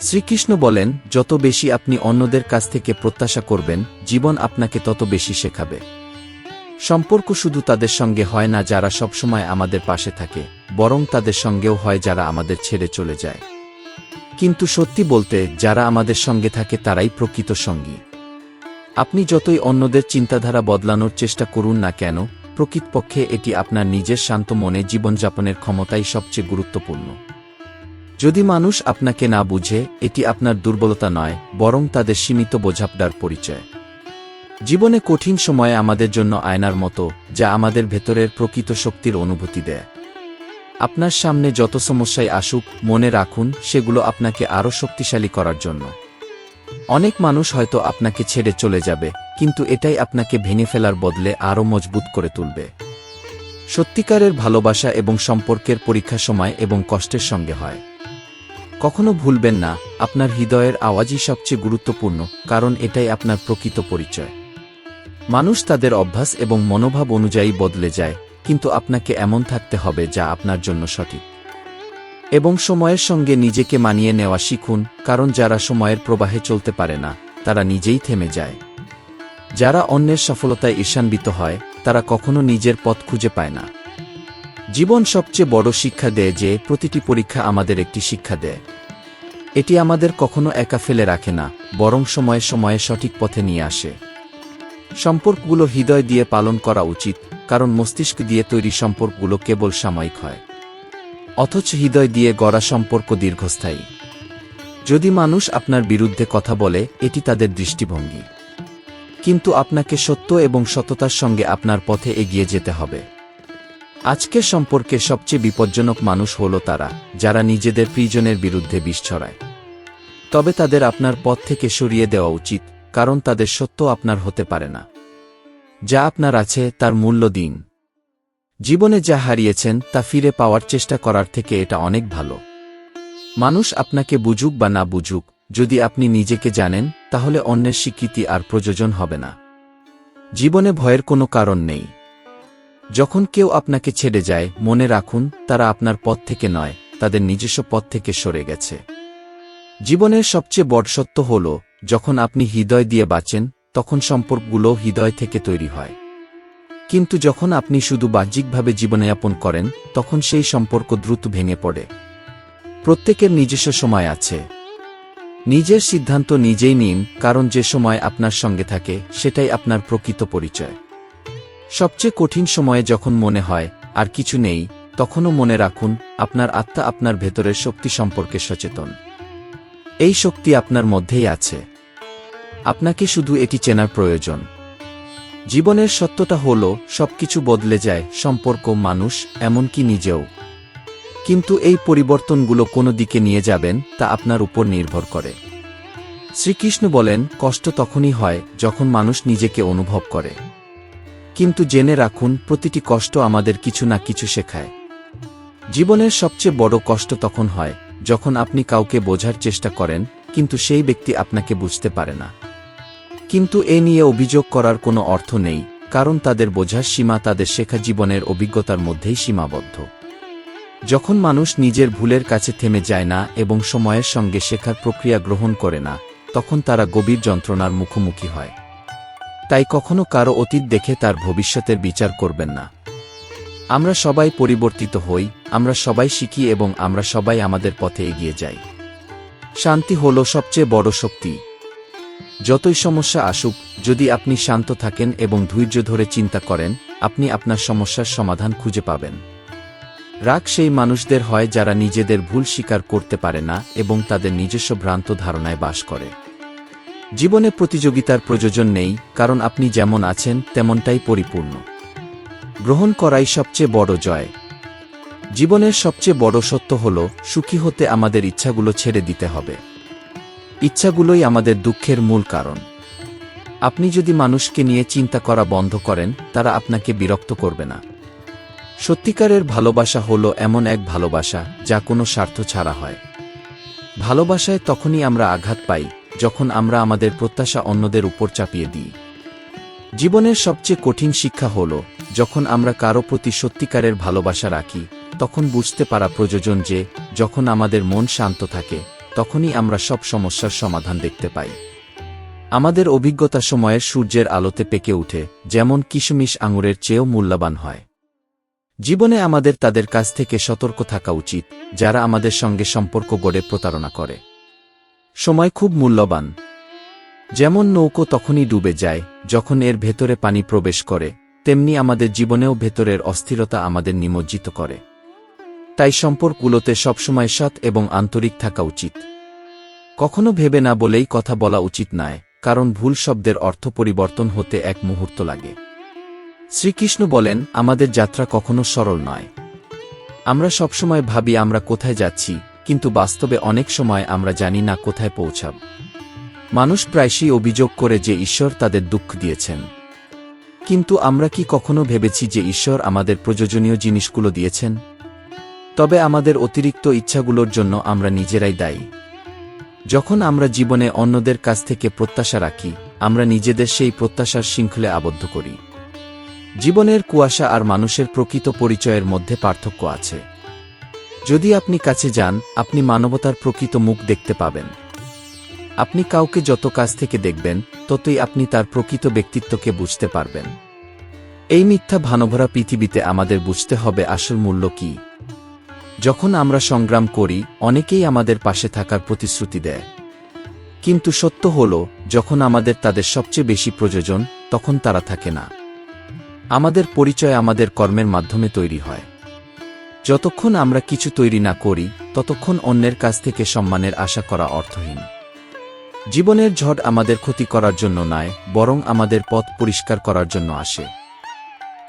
শ্রীকৃষ্ণ বলেন, যত বেশি আপনি অন্যদের কাছ থেকে প্রত্যাশা করবেন, জীবন আপনাকে তত বেশি শেখাবে। সম্পর্ক শুধু তাদের সঙ্গে হয় না যারা সবসময় আমাদের পাশে থাকে, বরং তাদের সঙ্গেও হয় যারা আমাদের ছেড়ে চলে যায়। কিন্তু সত্যি বলতে, যারা আমাদের সঙ্গে থাকে তারাই প্রকৃত সঙ্গী। আপনি যতই অন্যদের চিন্তাধারা বদলানোর চেষ্টা করুন না কেন, প্রকৃতপক্ষে এটি আপনার নিজের শান্ত মনে জীবনযাপনের ক্ষমতাই সবচেয়ে গুরুত্বপূর্ণ। যদি মানুষ আপনাকে না বুঝে, এটি আপনার দুর্বলতা নয়, বরং তাদের সীমিত বোঝাপড়ার পরিচয়। জীবনে কঠিন সময়ে আমাদের জন্য আয়নার মতো, যা আমাদের ভেতরের প্রকৃত শক্তির অনুভূতি দেয়। আপনার সামনে যত সমস্যাই আসুক, মনে রাখুন সেগুলো আপনাকে আরও শক্তিশালী করার জন্য। অনেক মানুষ হয়তো আপনাকে ছেড়ে চলে যাবে, কিন্তু এটাই আপনাকে ভেঙে ফেলার বদলে আরও মজবুত করে তুলবে। সত্যিকারের ভালোবাসা এবং সম্পর্কের পরীক্ষা সময় এবং কষ্টের সঙ্গে হয়। কখনো ভুলবেন না, আপনার হৃদয়ের আওয়াজই সবচেয়ে গুরুত্বপূর্ণ, কারণ এটাই আপনার প্রকৃত পরিচয়। মানুষ তাদের অভ্যাস এবং মনোভাব অনুযায়ী বদলে যায়, কিন্তু আপনাকে এমন থাকতে হবে যা আপনার জন্য সঠিক। এবং সময়ের সঙ্গে নিজেকে মানিয়ে নেওয়া শিখুন, কারণ যারা সময়ের প্রবাহে চলতে পারে না তারা নিজেই থেমে যায়। যারা অন্যের সফলতায় ঈর্ষান্বিত হয় তারা কখনো নিজের পথ খুঁজে পায় না। জীবন সবচেয়ে বড় শিক্ষা দেয় যে প্রতিটি পরীক্ষা আমাদের একটি শিক্ষা দেয়। এটি আমাদের কখনো একা ফেলে রাখে না, বরং সময়ে সময়ে সঠিক পথে নিয়ে আসে। সম্পর্কগুলো হৃদয় দিয়ে পালন করা উচিত, কারণ মস্তিষ্ক দিয়ে তৈরি সম্পর্কগুলো কেবল সাময়িক হয়, অথচ হৃদয় দিয়ে গড়া সম্পর্ক দীর্ঘস্থায়ী। যদি মানুষ আপনার বিরুদ্ধে কথা বলে, এটি তাদের দৃষ্টিভঙ্গি, কিন্তু আপনাকে সত্য এবং সততার সঙ্গে আপনার পথে এগিয়ে যেতে হবে। আজকের সম্পর্কে সবচেয়ে বিপজ্জনক মানুষ হল তারা যারা নিজেদের প্রিয়জনের বিরুদ্ধে বিষ ছড়ায়। তবে তাদের আপনার পথ থেকে সরিয়ে দেওয়া উচিত, কারণ তাদের সত্য আপনার হতে পারে না। যা আপনার আছে তার মূল্য দিন। জীবনে যা হারিয়েছেন তা ফিরে পাওয়ার চেষ্টা করার থেকে এটা অনেক ভালো। মানুষ আপনাকে বুঝুক বা না বুঝুক, যদি আপনি নিজেকে জানেন তাহলে অন্যের স্বীকৃতি আর প্রয়োজন হবে না। জীবনে ভয়ের কোনো কারণ নেই। যখন কেউ আপনাকে ছেড়ে যায়, মনে রাখুন তারা আপনার পথ থেকে নয়, তাদের নিজস্ব পথ থেকে সরে গেছে। জীবনের সবচেয়ে বড় সত্য হল, যখন আপনি হৃদয় দিয়ে বাঁচেন তখন সম্পর্কগুলো হৃদয় থেকে তৈরি হয়। কিন্তু যখন আপনি শুধু বাহ্যিকভাবে জীবনযাপন করেন, তখন সেই সম্পর্ক দ্রুত ভেঙে পড়ে। প্রত্যেকের নিজস্ব সময় আছে। নিজের সিদ্ধান্ত নিজেই নিন, কারণ যে সময় আপনার সঙ্গে থাকে সেটাই আপনার প্রকৃত পরিচয়। সবচেয়ে কঠিন সময়ে যখন মনে হয় আর কিছু নেই, তখনও মনে রাখুন আপনার আত্মা আপনার ভেতরের শক্তি সম্পর্কে সচেতন। এই শক্তি আপনার মধ্যেই আছে, আপনাকে শুধু এটি চেনার প্রয়োজন। জীবনের সত্যটা হল, সবকিছু বদলে যায়, সম্পর্ক, মানুষ, এমনকি নিজেও। কিন্তু এই পরিবর্তনগুলো কোন দিকে নিয়ে যাবেন তা আপনার উপর নির্ভর করে। শ্রীকৃষ্ণ বলেন, কষ্ট তখনই হয় যখন মানুষ নিজেকে অনুভব করে। কিন্তু জেনে রাখুন, প্রতিটি কষ্ট আমাদের কিছু না কিছু শেখায়। জীবনের সবচেয়ে বড় কষ্ট তখন হয় যখন আপনি কাউকে বোঝার চেষ্টা করেন, কিন্তু সেই ব্যক্তি আপনাকে বুঝতে পারে না। কিন্তু এ নিয়ে অভিযোগ করার কোনো অর্থ নেই, কারণ তাদের বোঝার সীমা তাদের শেখা জীবনের অভিজ্ঞতার মধ্যেই সীমাবদ্ধ। যখন মানুষ নিজের ভুলের কাছে থেমে যায় না এবং সময়ের সঙ্গে শেখার প্রক্রিয়া গ্রহণ করে না, তখন তারা গভীর যন্ত্রণার মুখোমুখি হয়। তাই কখনো কারো অতীত দেখে তার ভবিষ্যতের বিচার করবেন না। আমরা সবাই পরিবর্তিত হই, আমরা সবাই শিখি এবং আমরা সবাই আমাদের পথে এগিয়ে যাই। শান্তি হল সবচেয়ে বড় শক্তি। যতই সমস্যা আসুক, যদি আপনি শান্ত থাকেন এবং ধৈর্য ধরে চিন্তা করেন, আপনি আপনার সমস্যার সমাধান খুঁজে পাবেন। রাগ সেই মানুষদের হয় যারা নিজেদের ভুল স্বীকার করতে পারে না এবং তাদের নিজস্ব ভ্রান্ত ধারণায় বাস করে। জীবনে প্রতিযোগিতার প্রয়োজন নেই, কারণ আপনি যেমন আছেন তেমনটাই পরিপূর্ণ। গ্রহণ করাই সবচেয়ে বড় জয়। জীবনের সবচেয়ে বড় সত্য হল, সুখী হতে আমাদের ইচ্ছাগুলো ছেড়ে দিতে হবে। ইচ্ছাগুলোই আমাদের দুঃখের মূল কারণ। আপনি যদি মানুষকে নিয়ে চিন্তা করা বন্ধ করেন, তারা আপনাকে বিরক্ত করবে না। সত্যিকারের ভালোবাসা হল এমন এক ভালোবাসা যা কোনো স্বার্থ ছাড়া হয়। ভালোবাসায় তখনই আমরা আঘাত পাই যখন আমরা আমাদের প্রত্যাশা অন্যদের উপর চাপিয়ে দিই। জীবনের সবচেয়ে কঠিন শিক্ষা হল, যখন আমরা কারো প্রতি সত্যিকারের ভালোবাসা রাখি, তখন বুঝতে পারা প্রয়োজন যে যখন আমাদের মন শান্ত থাকে, তখনই আমরা সব সমস্যার সমাধান দেখতে পাই। আমাদের অভিজ্ঞতা সময়ের সূর্যের আলোতে পেকে উঠে, যেমন কিশমিশ আঙুরের চেয়েও মূল্যবান হয়। জীবনে আমাদের তাদের কাছ থেকে সতর্ক থাকা উচিত যারা আমাদের সঙ্গে সম্পর্ক গড়ে প্রতারণা করে। সময় খুব মূল্যবান। যেমন নৌকো তখনই ডুবে যায় যখন এর ভেতরে পানি প্রবেশ করে, তেমনি আমাদের জীবনেও ভেতরের অস্থিরতা আমাদের নিমজ্জিত করে। তাই সম্পর্কগুলোতে সবসময় সৎ এবং আন্তরিক থাকা উচিত। কখনো ভেবে না বলেই কথা বলা উচিত নয়, কারণ ভুল শব্দের অর্থ পরিবর্তন হতে এক মুহূর্ত লাগে। শ্রীকৃষ্ণ বলেন, আমাদের যাত্রা কখনো সরল নয়। আমরা সবসময় ভাবি আমরা কোথায় যাচ্ছি, কিন্তু বাস্তবে অনেক সময় আমরা জানি না কোথায় পৌঁছাব। মানুষ প্রায়শই অভিযোগ করে যে ঈশ্বর তাদের দুঃখ দিয়েছেন। কিন্তু আমরা কি কখনো ভেবেছি যে ঈশ্বর আমাদের প্রয়োজনীয় জিনিসগুলো দিয়েছেন? তবে আমাদের অতিরিক্ত ইচ্ছাগুলোর জন্য আমরা নিজেরাই দায়ী। যখন আমরা জীবনে অন্যদের কাছ থেকে প্রত্যাশা রাখি, আমরা নিজেদের সেই প্রত্যাশার শৃঙ্খলে আবদ্ধ করি। জীবনের কুয়াশা আর মানুষের প্রকৃত পরিচয়ের মধ্যে পার্থক্য আছে। যদি আপনি কাছে যান, আপনি মানবতার প্রকৃত মুখ দেখতে পাবেন। আপনি কাউকে যত কাছ থেকে দেখবেন, ততই আপনি তার প্রকৃত ব্যক্তিত্বকে বুঝতে পারবেন। এই মিথ্যা ভানভরা পৃথিবীতে আমাদের বুঝতে হবে আসল মূল্য কি। যখন আমরা সংগ্রাম করি, অনেকেই আমাদের পাশে থাকার প্রতিশ্রুতি দেয়, কিন্তু সত্য হল, যখন আমাদের তাদের সবচেয়ে বেশি প্রয়োজন, তখন তারা থাকে না। আমাদের পরিচয় আমাদের কর্মের মাধ্যমে তৈরি হয়। যতক্ষণ আমরা কিছু তৈরি না করি, ততক্ষণ অন্যের কাছ থেকে সম্মানের আশা করা অর্থহীন। জীবনের ঝড় আমাদের ক্ষতি করার জন্য নয়, বরং আমাদের পথ পরিষ্কার করার জন্য আসে।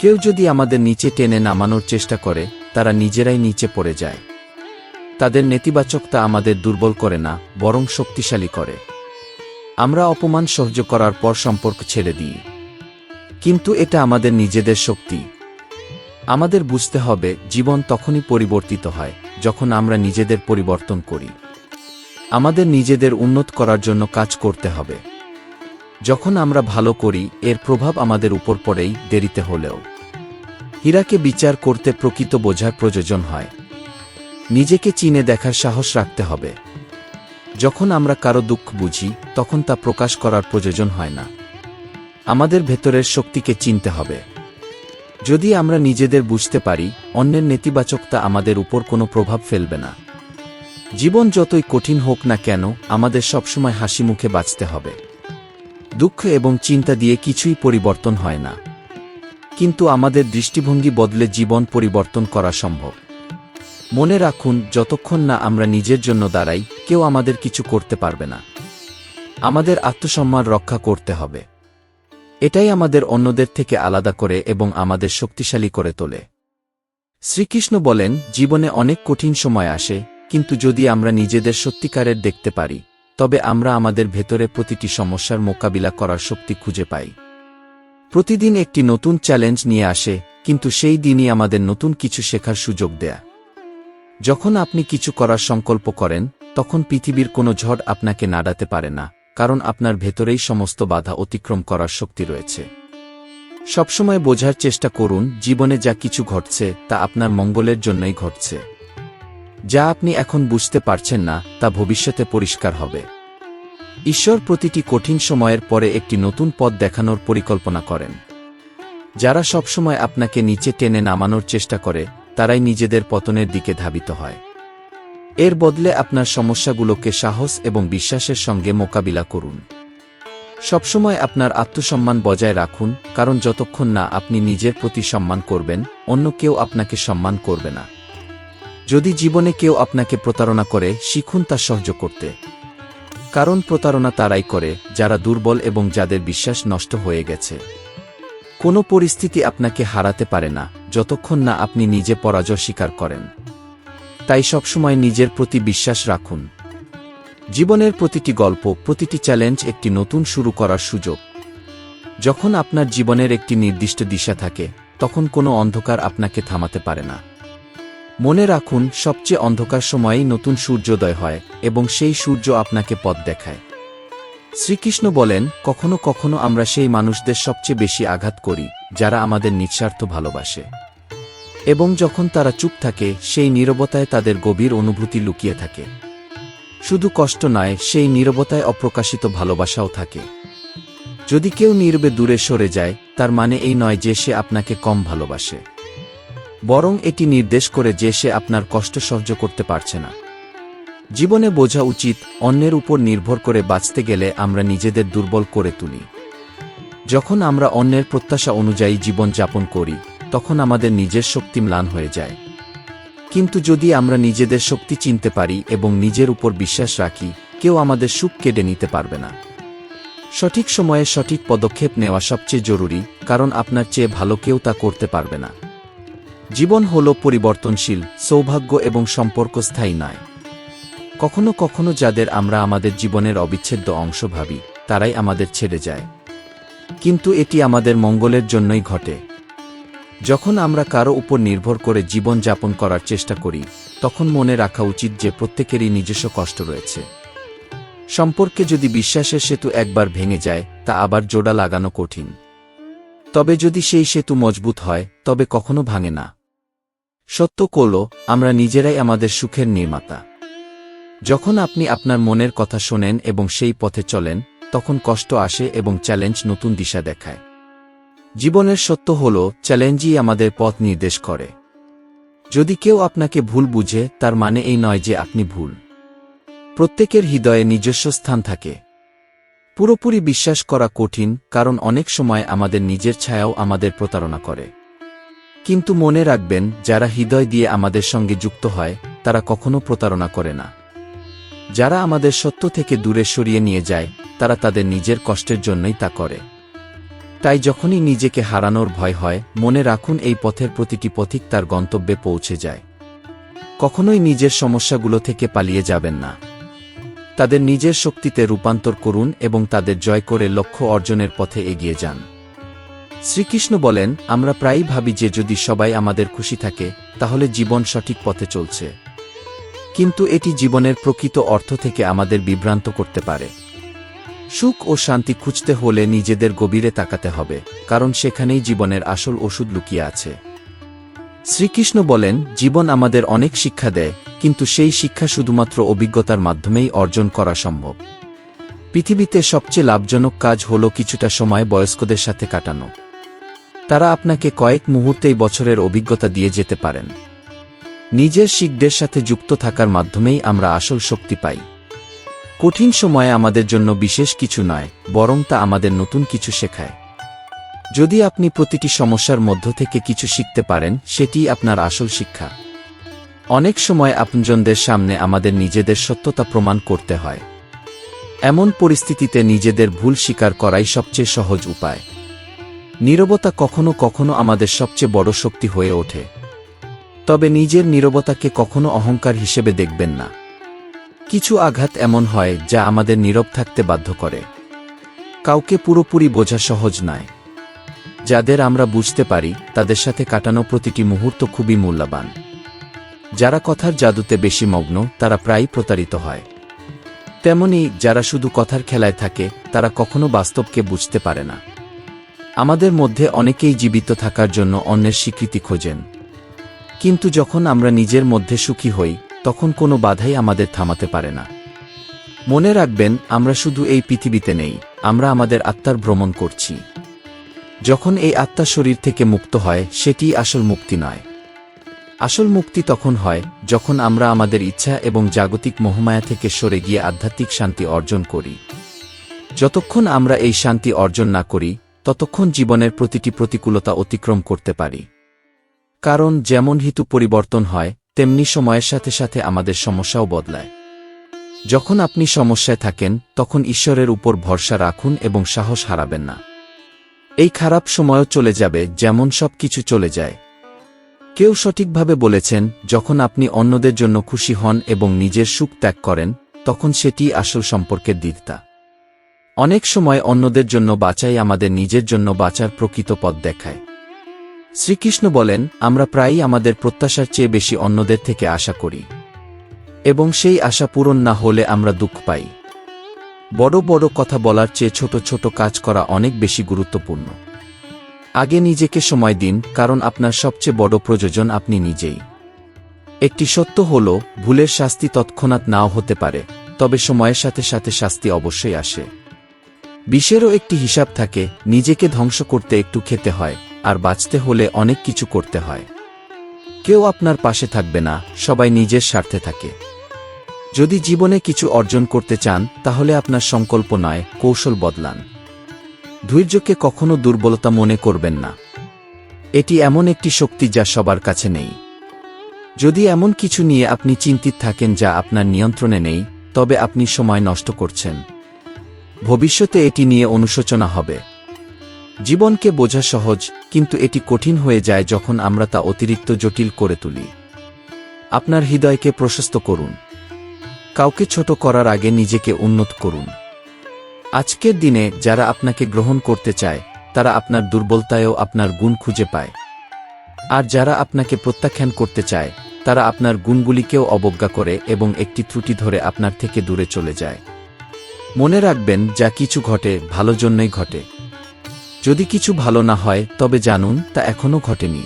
কেউ যদি আমাদের নিচে টেনে নামানোর চেষ্টা করে, তারা নিজেরাই নিচে পড়ে যায়। তাদের নেতিবাচকতা আমাদের দুর্বল করে না, বরং শক্তিশালী করে। আমরা অপমান সহ্য করার পর সম্পর্ক ছেড়ে দিই, কিন্তু এটা আমাদের নিজেদের শক্তি। আমাদের বুঝতে হবে, জীবন তখনই পরিবর্তিত হয় যখন আমরা নিজেদের পরিবর্তন করি। আমাদের নিজেদের উন্নত করার জন্য কাজ করতে হবে। যখন আমরা ভালো করি, এর প্রভাব আমাদের উপর পড়েই, দেরিতে হলেও। হীরাকে বিচার করতে প্রকৃত বোঝার প্রয়োজন হয়। নিজেকে চিনে দেখার সাহস রাখতে হবে। যখন আমরা কারো দুঃখ বুঝি, তখন তা প্রকাশ করার প্রয়োজন হয় না। আমাদের ভেতরের শক্তিকে চিনতে হবে। যদি আমরা নিজেদের বুঝতে পারি, অন্যের নেতিবাচকতা আমাদের উপর কোনো প্রভাব ফেলবে না। জীবন যতই কঠিন হোক না কেন, আমাদের সবসময় হাসি মুখে বাঁচতে হবে। দুঃখ এবং চিন্তা দিয়ে কিছুই পরিবর্তন হয় না, কিন্তু আমাদের দৃষ্টিভঙ্গি বদলে জীবন পরিবর্তন করা সম্ভব। মনে রাখুন, যতক্ষণ না আমরা নিজের জন্য দাঁড়াই, কেউ আমাদের কিছু করতে পারবে না। আমাদের আত্মসম্মান রক্ষা করতে হবে। এটাই আমাদের অন্যদের থেকে আলাদা করে এবং আমাদের শক্তিশালী করে তোলে। শ্রীকৃষ্ণ বলেন, জীবনে অনেক কঠিন সময় আসে, কিন্তু যদি আমরা নিজেদের সত্যিকারের দেখতে পারি, তবে আমরা আমাদের ভেতরে প্রতিটি সমস্যার মোকাবিলা করার শক্তি খুঁজে পাই। প্রতিদিন একটি নতুন চ্যালেঞ্জ নিয়ে আসে, কিন্তু সেই দিনই আমাদের নতুন কিছু শেখার সুযোগ দেয়া। যখন আপনি কিছু করার সংকল্প করেন, তখন পৃথিবীর কোনো ঝড় আপনাকে নাড়াতে পারে না, কারণ আপনার ভেতরেই সমস্ত বাধা অতিক্রম করার শক্তি রয়েছে। সবসময় বোঝার চেষ্টা করুন, জীবনে যা কিছু ঘটছে, তা আপনার মঙ্গলের জন্যই ঘটছে। যা আপনি এখন বুঝতে পারছেন না, তা ভবিষ্যতে পরিষ্কার হবে। ঈশ্বর প্রতিটি কঠিন সময়ের পরে একটি নতুন পথ দেখানোর পরিকল্পনা করেন। যারা সবসময় আপনাকে নিচে টেনে নামানোর চেষ্টা করে, তারাই নিজেদের পতনের দিকে ধাবিত হয়। এর বদলে আপনার সমস্যাগুলোকে সাহস এবং বিশ্বাসের সঙ্গে মোকাবিলা করুন। সবসময় আপনার আত্মসম্মান বজায় রাখুন, কারণ যতক্ষণ না আপনি নিজের প্রতি সম্মান করবেন, অন্য কেউ আপনাকে সম্মান করবে না। যদি জীবনে কেউ আপনাকে প্রতারণা করে, শিখুন তা সহ্য করতে। কারণ প্রতারণা তারাই করে, যারা দুর্বল এবং যাদের বিশ্বাস নষ্ট হয়ে গেছে। কোনো পরিস্থিতি আপনাকে হারাতে পারে না, যতক্ষণ না আপনি নিজে পরাজয় স্বীকার করেন। তাই সবসময় নিজের প্রতি বিশ্বাস রাখুন। জীবনের প্রতিটি গল্প, প্রতিটি চ্যালেঞ্জ একটি নতুন শুরু করার সুযোগ। যখন আপনার জীবনের একটি নির্দিষ্ট দিশা থাকে, তখন কোনো অন্ধকার আপনাকে থামাতে পারে না। মনে রাখুন, সবচেয়ে অন্ধকার সময়েই নতুন সূর্যোদয় হয়, এবং সেই সূর্য আপনাকে পথ দেখায়। শ্রীকৃষ্ণ বলেন, কখনো কখনো আমরা সেই মানুষদের সবচেয়ে বেশি আঘাত করি, যারা আমাদের নিঃস্বার্থ ভালোবাসে। এবং যখন তারা চুপ থাকে, সেই নীরবতায় তাদের গভীর অনুভূতি লুকিয়ে থাকে। শুধু কষ্ট নয়, সেই নীরবতায় অপ্রকাশিত ভালোবাসাও থাকে। যদি কেউ নীরবে দূরে সরে যায়, তার মানে এই নয় যে সে আপনাকে কম ভালোবাসে, বরং এটি নির্দেশ করে যে সে আপনার কষ্ট সহ্য করতে পারছে না। জীবনে বোঝা উচিত, অন্যের উপর নির্ভর করে বাঁচতে গেলে আমরা নিজেদের দুর্বল করে তুলি। যখন আমরা অন্যের প্রত্যাশা অনুযায়ী জীবন যাপন করি, তখন আমাদের নিজের শক্তি ম্লান হয়ে যায়। কিন্তু যদি আমরা নিজেদের শক্তি চিনতে পারি এবং নিজের উপর বিশ্বাস রাখি, কেউ আমাদের সুখ কেড়ে নিতে পারবে না। সঠিক সময়ে সঠিক পদক্ষেপ নেওয়া সবচেয়ে জরুরি, কারণ আপনার চেয়ে ভালো কেউ তা করতে পারবে না। জীবন হল পরিবর্তনশীল, সৌভাগ্য এবং সম্পর্ক স্থায়ী নয়। কখনো কখনো যাদের আমরা আমাদের জীবনের অবিচ্ছেদ্য অংশ ভাবি, তারাই আমাদের ছেড়ে যায়, কিন্তু এটি আমাদের মঙ্গলের জন্যই ঘটে। যখন আমরা কারো উপর নির্ভর করে জীবন যাপন করার চেষ্টা করি, তখন মনে রাখা উচিত যে প্রত্যেকেরই নিজস্ব কষ্ট রয়েছে। সম্পর্কে যদি বিশ্বাসের সেতু একবার ভেঙে যায়, তা আবার জোড়া লাগানো কঠিন। তবে যদি সেই সেতু মজবুত হয় তবে কখনো ভাঙে না। সত্য হলো, আমরা নিজেরাই আমাদের সুখের নির্মাতা। যখন আপনি আপনার মনের কথা শোনেন এবং সেই পথে চলেন, তখন কষ্ট আসে এবং চ্যালেঞ্জ নতুন দিশা দেখায়। জীবনের সত্য হল, চ্যালেঞ্জই আমাদের পথ নির্দেশ করে। যদি কেউ আপনাকে ভুল বুঝে, তার মানে এই নয় যে আপনি ভুল। প্রত্যেকের হৃদয়ে নিজস্ব স্থান থাকে। পুরোপুরি বিশ্বাস করা কঠিন, কারণ অনেক সময় আমাদের নিজের ছায়াও আমাদের প্রতারণা করে। কিন্তু মনে রাখবেন, যারা হৃদয় দিয়ে আমাদের সঙ্গে যুক্ত হয় তারা কখনো প্রতারণা করে না। যারা আমাদের সত্য থেকে দূরে সরিয়ে নিয়ে যায়, তারা তাদের নিজের কষ্টের জন্যই তা করে। তাই যখনই নিজেকে হারানোর ভয় হয়, মনে রাখুন এই পথের প্রতিটি পথিক তার গন্তব্যে পৌঁছে যায়। কখনোই নিজের সমস্যাগুলো থেকে পালিয়ে যাবেন না। তাদের নিজের শক্তিতে রূপান্তর করুন এবং তাদের জয় করে লক্ষ্য অর্জনের পথে এগিয়ে যান। শ্রীকৃষ্ণ বলেন, আমরা প্রায়ই ভাবি যে যদি সবাই আমাদের খুশি থাকে তাহলে জীবন সঠিক পথে চলছে। কিন্তু এটি জীবনের প্রকৃত অর্থ থেকে আমাদের বিভ্রান্ত করতে পারে। সুখ ও শান্তি খুঁজতে হলে নিজেদের গভীরে তাকাতে হবে, কারণ সেখানেই জীবনের আসল ওষুধ লুকিয়ে আছে। শ্রীকৃষ্ণ বলেন, জীবন আমাদের অনেক শিক্ষা দেয়, কিন্তু সেই শিক্ষা শুধুমাত্র অভিজ্ঞতার মাধ্যমেই অর্জন করা সম্ভব। পৃথিবীতে সবচেয়ে লাভজনক কাজ হল কিছুটা সময় বয়স্কদের সাথে কাটানো। তারা আপনাকে কয়েক মুহূর্তেই বছরের অভিজ্ঞতা দিয়ে যেতে পারেন। নিজের শিখদের সাথে যুক্ত থাকার মাধ্যমেই আমরা আসল শক্তি পাই। কঠিন সময়ে আমাদের জন্য বিশেষ কিছু নয়, বরং তা আমাদের নতুন কিছু শেখায়। যদি আপনি প্রতিটি সমস্যার মধ্য থেকে কিছু শিখতে পারেন, সেটিই আপনার আসল শিক্ষা। অনেক সময় আপনজনদের সামনে আমাদের নিজেদের সত্যতা প্রমাণ করতে হয়। এমন পরিস্থিতিতে নিজেদের ভুল স্বীকার করাই সবচেয়ে সহজ উপায়। নীরবতা কখনো কখনো আমাদের সবচেয়ে বড় শক্তি হয়ে ওঠে। তবে নিজের নীরবতাকে কখনো অহংকার হিসেবে দেখবেন না। কিছু আঘাত এমন হয় যা আমাদের নীরব থাকতে বাধ্য করে। কাউকে পুরোপুরি বোঝা সহজ নয়। যাদের আমরা বুঝতে পারি, তাদের সাথে কাটানো প্রতিটি মুহূর্ত খুবই মূল্যবান। যারা কথার জাদুতে বেশি মগ্ন, তারা প্রায়ই প্রতারিত হয়। তেমনি যারা শুধু কথার খেলায় থাকে, তারা কখনো বাস্তবকে বুঝতে পারে না। আমাদের মধ্যে অনেকেই জীবিত থাকার জন্য অন্যের স্বীকৃতি খোঁজেন। কিন্তু যখন আমরা নিজের মধ্যে সুখী হই, তখন কোনো বাধাই আমাদের থামাতে পারে না। মনে রাখবেন, আমরা শুধু এই পৃথিবীতে নেই, আমরা আমাদের আত্মার ভ্রমণ করছি। যখন এই আত্মা শরীর থেকে মুক্ত হয়, সেটিই আসল মুক্তি নয়। আসল মুক্তি তখন হয় যখন আমরা আমাদের ইচ্ছা এবং জাগতিক মোহমায়া থেকে সরে গিয়ে আধ্যাত্মিক শান্তি অর্জন করি। যতক্ষণ আমরা এই শান্তি অর্জন না করি, ততক্ষণ জীবনের প্রতিটি প্রতিকূলতা অতিক্রম করতে পারি। কারণ যেমন ঋতু পরিবর্তন হয়, তেমনি সময়ের সাথে সাথে আমাদের সমস্যাও বদলায়। যখন আপনি সমস্যায় থাকেন, তখন ঈশ্বরের উপর ভরসা রাখুন এবং সাহস হারাবেন না। এই খারাপ সময়ও চলে যাবে, যেমন সব কিছু চলে যায়। কেউ সঠিকভাবে বলেছেন, যখন আপনি অন্যদের জন্য খুশি হন এবং নিজের সুখ ত্যাগ করেন, তখন সেটি আসল সম্পর্কের দৃঢ়তা। অনেক সময় অন্যদের জন্য বাঁচাই আমাদের নিজের জন্য বাঁচার প্রকৃত পথ দেখায়। শ্রীকৃষ্ণ বলেন, আমরা প্রায়ই আমাদের প্রত্যাশার চেয়ে বেশি অন্যদের থেকে আশা করি, এবং সেই আশা পূরণ না হলে আমরা দুঃখ পাই। বড় বড় কথা বলার চেয়ে ছোট ছোট কাজ করা অনেক বেশি গুরুত্বপূর্ণ। আগে নিজেকে সময় দিন, কারণ আপনার সবচেয়ে বড় প্রয়োজন আপনি নিজেই। একটি সত্য হল, ভুলের শাস্তি তৎক্ষণাৎ নাও হতে পারে, তবে সময়ের সাথে সাথে শাস্তি অবশ্যই আসে। বিষেরও একটি হিসাব থাকে, নিজেকে ধ্বংস করতে একটু খেতে হয়, আর বাঁচতে হলে অনেক কিছু করতে হয়। কেউ আপনার পাশে থাকবে না, সবাই নিজের স্বার্থে থাকে। যদি জীবনে কিছু অর্জন করতে চান, তাহলে আপনার সংকল্প নয়, কৌশল বদলান। ধৈর্যকে কখনো দুর্বলতা মনে করবেন না। এটি এমন একটি শক্তি যা সবার কাছে নেই। যদি এমন কিছু নিয়ে আপনি চিন্তিত থাকেন যা আপনার নিয়ন্ত্রণে নেই, তবে আপনি সময় নষ্ট করছেন। ভবিষ্যতে এটি নিয়ে অনুশোচনা হবে। জীবনকে বোঝা সহজ, কিন্তু এটি কঠিন হয়ে যায় যখন আমরা তা অতিরিক্ত জটিল করে তুলি। আপনার হৃদয়কে প্রশস্ত করুন। কাউকে ছোট করার আগে নিজেকে উন্নত করুন। আজকের দিনে যারা আপনাকে গ্রহণ করতে চায়, তারা আপনার দুর্বলতায়ও আপনার গুণ খুঁজে পায়। আর যারা আপনাকে প্রত্যাখ্যান করতে চায়, তারা আপনার গুণগুলিকেও অবজ্ঞা করে এবং একটি ত্রুটি ধরে আপনার থেকে দূরে চলে যায়। মনে রাখবেন, যা কিছু ঘটে ভালো জন্যই ঘটে। যদি কিছু ভালো না হয় তবে জানুন তা এখনও ঘটেনি।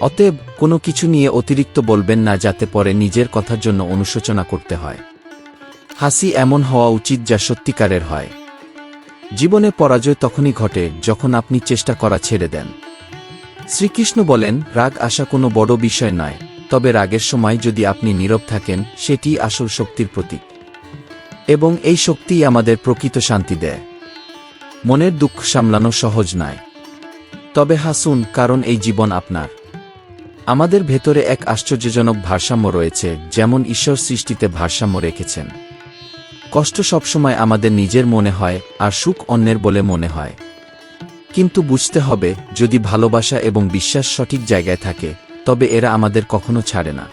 অতএব কোনো কিছু নিয়ে অতিরিক্ত বলবেন না, যাতে পরে নিজের কথার জন্য অনুশোচনা করতে হয়। হাসি এমন হওয়া উচিত যা সত্যিকারের হয়। জীবনে পরাজয় তখনই ঘটে যখন আপনি চেষ্টা করা ছেড়ে দেন। শ্রীকৃষ্ণ বলেন, রাগ আসা কোনো বড় বিষয় নয়, তবে রাগের সময় যদি আপনি নীরব থাকেন সেটিই আসল শক্তির প্রতীক। এবং এই শক্তিই আমাদের প্রকৃত শান্তি দেয়। মনের দুঃখ সামলানো সহজ নয়, তবে হাসুন, কারণ এই জীবন আপনার। আমাদের ভেতরে এক আশ্চর্যজনক ভারসাম্য রয়েছে, যেমন ঈশ্বর সৃষ্টিতে ভারসাম্য রেখেছেন। কষ্ট সবসময় আমাদের নিজের মনে হয়, আর সুখ অন্যের বলে মনে হয়। কিন্তু বুঝতে হবে, যদি ভালোবাসা এবং বিশ্বাস সঠিক জায়গায় থাকে তবে এরা আমাদের কখনো ছাড়ে না।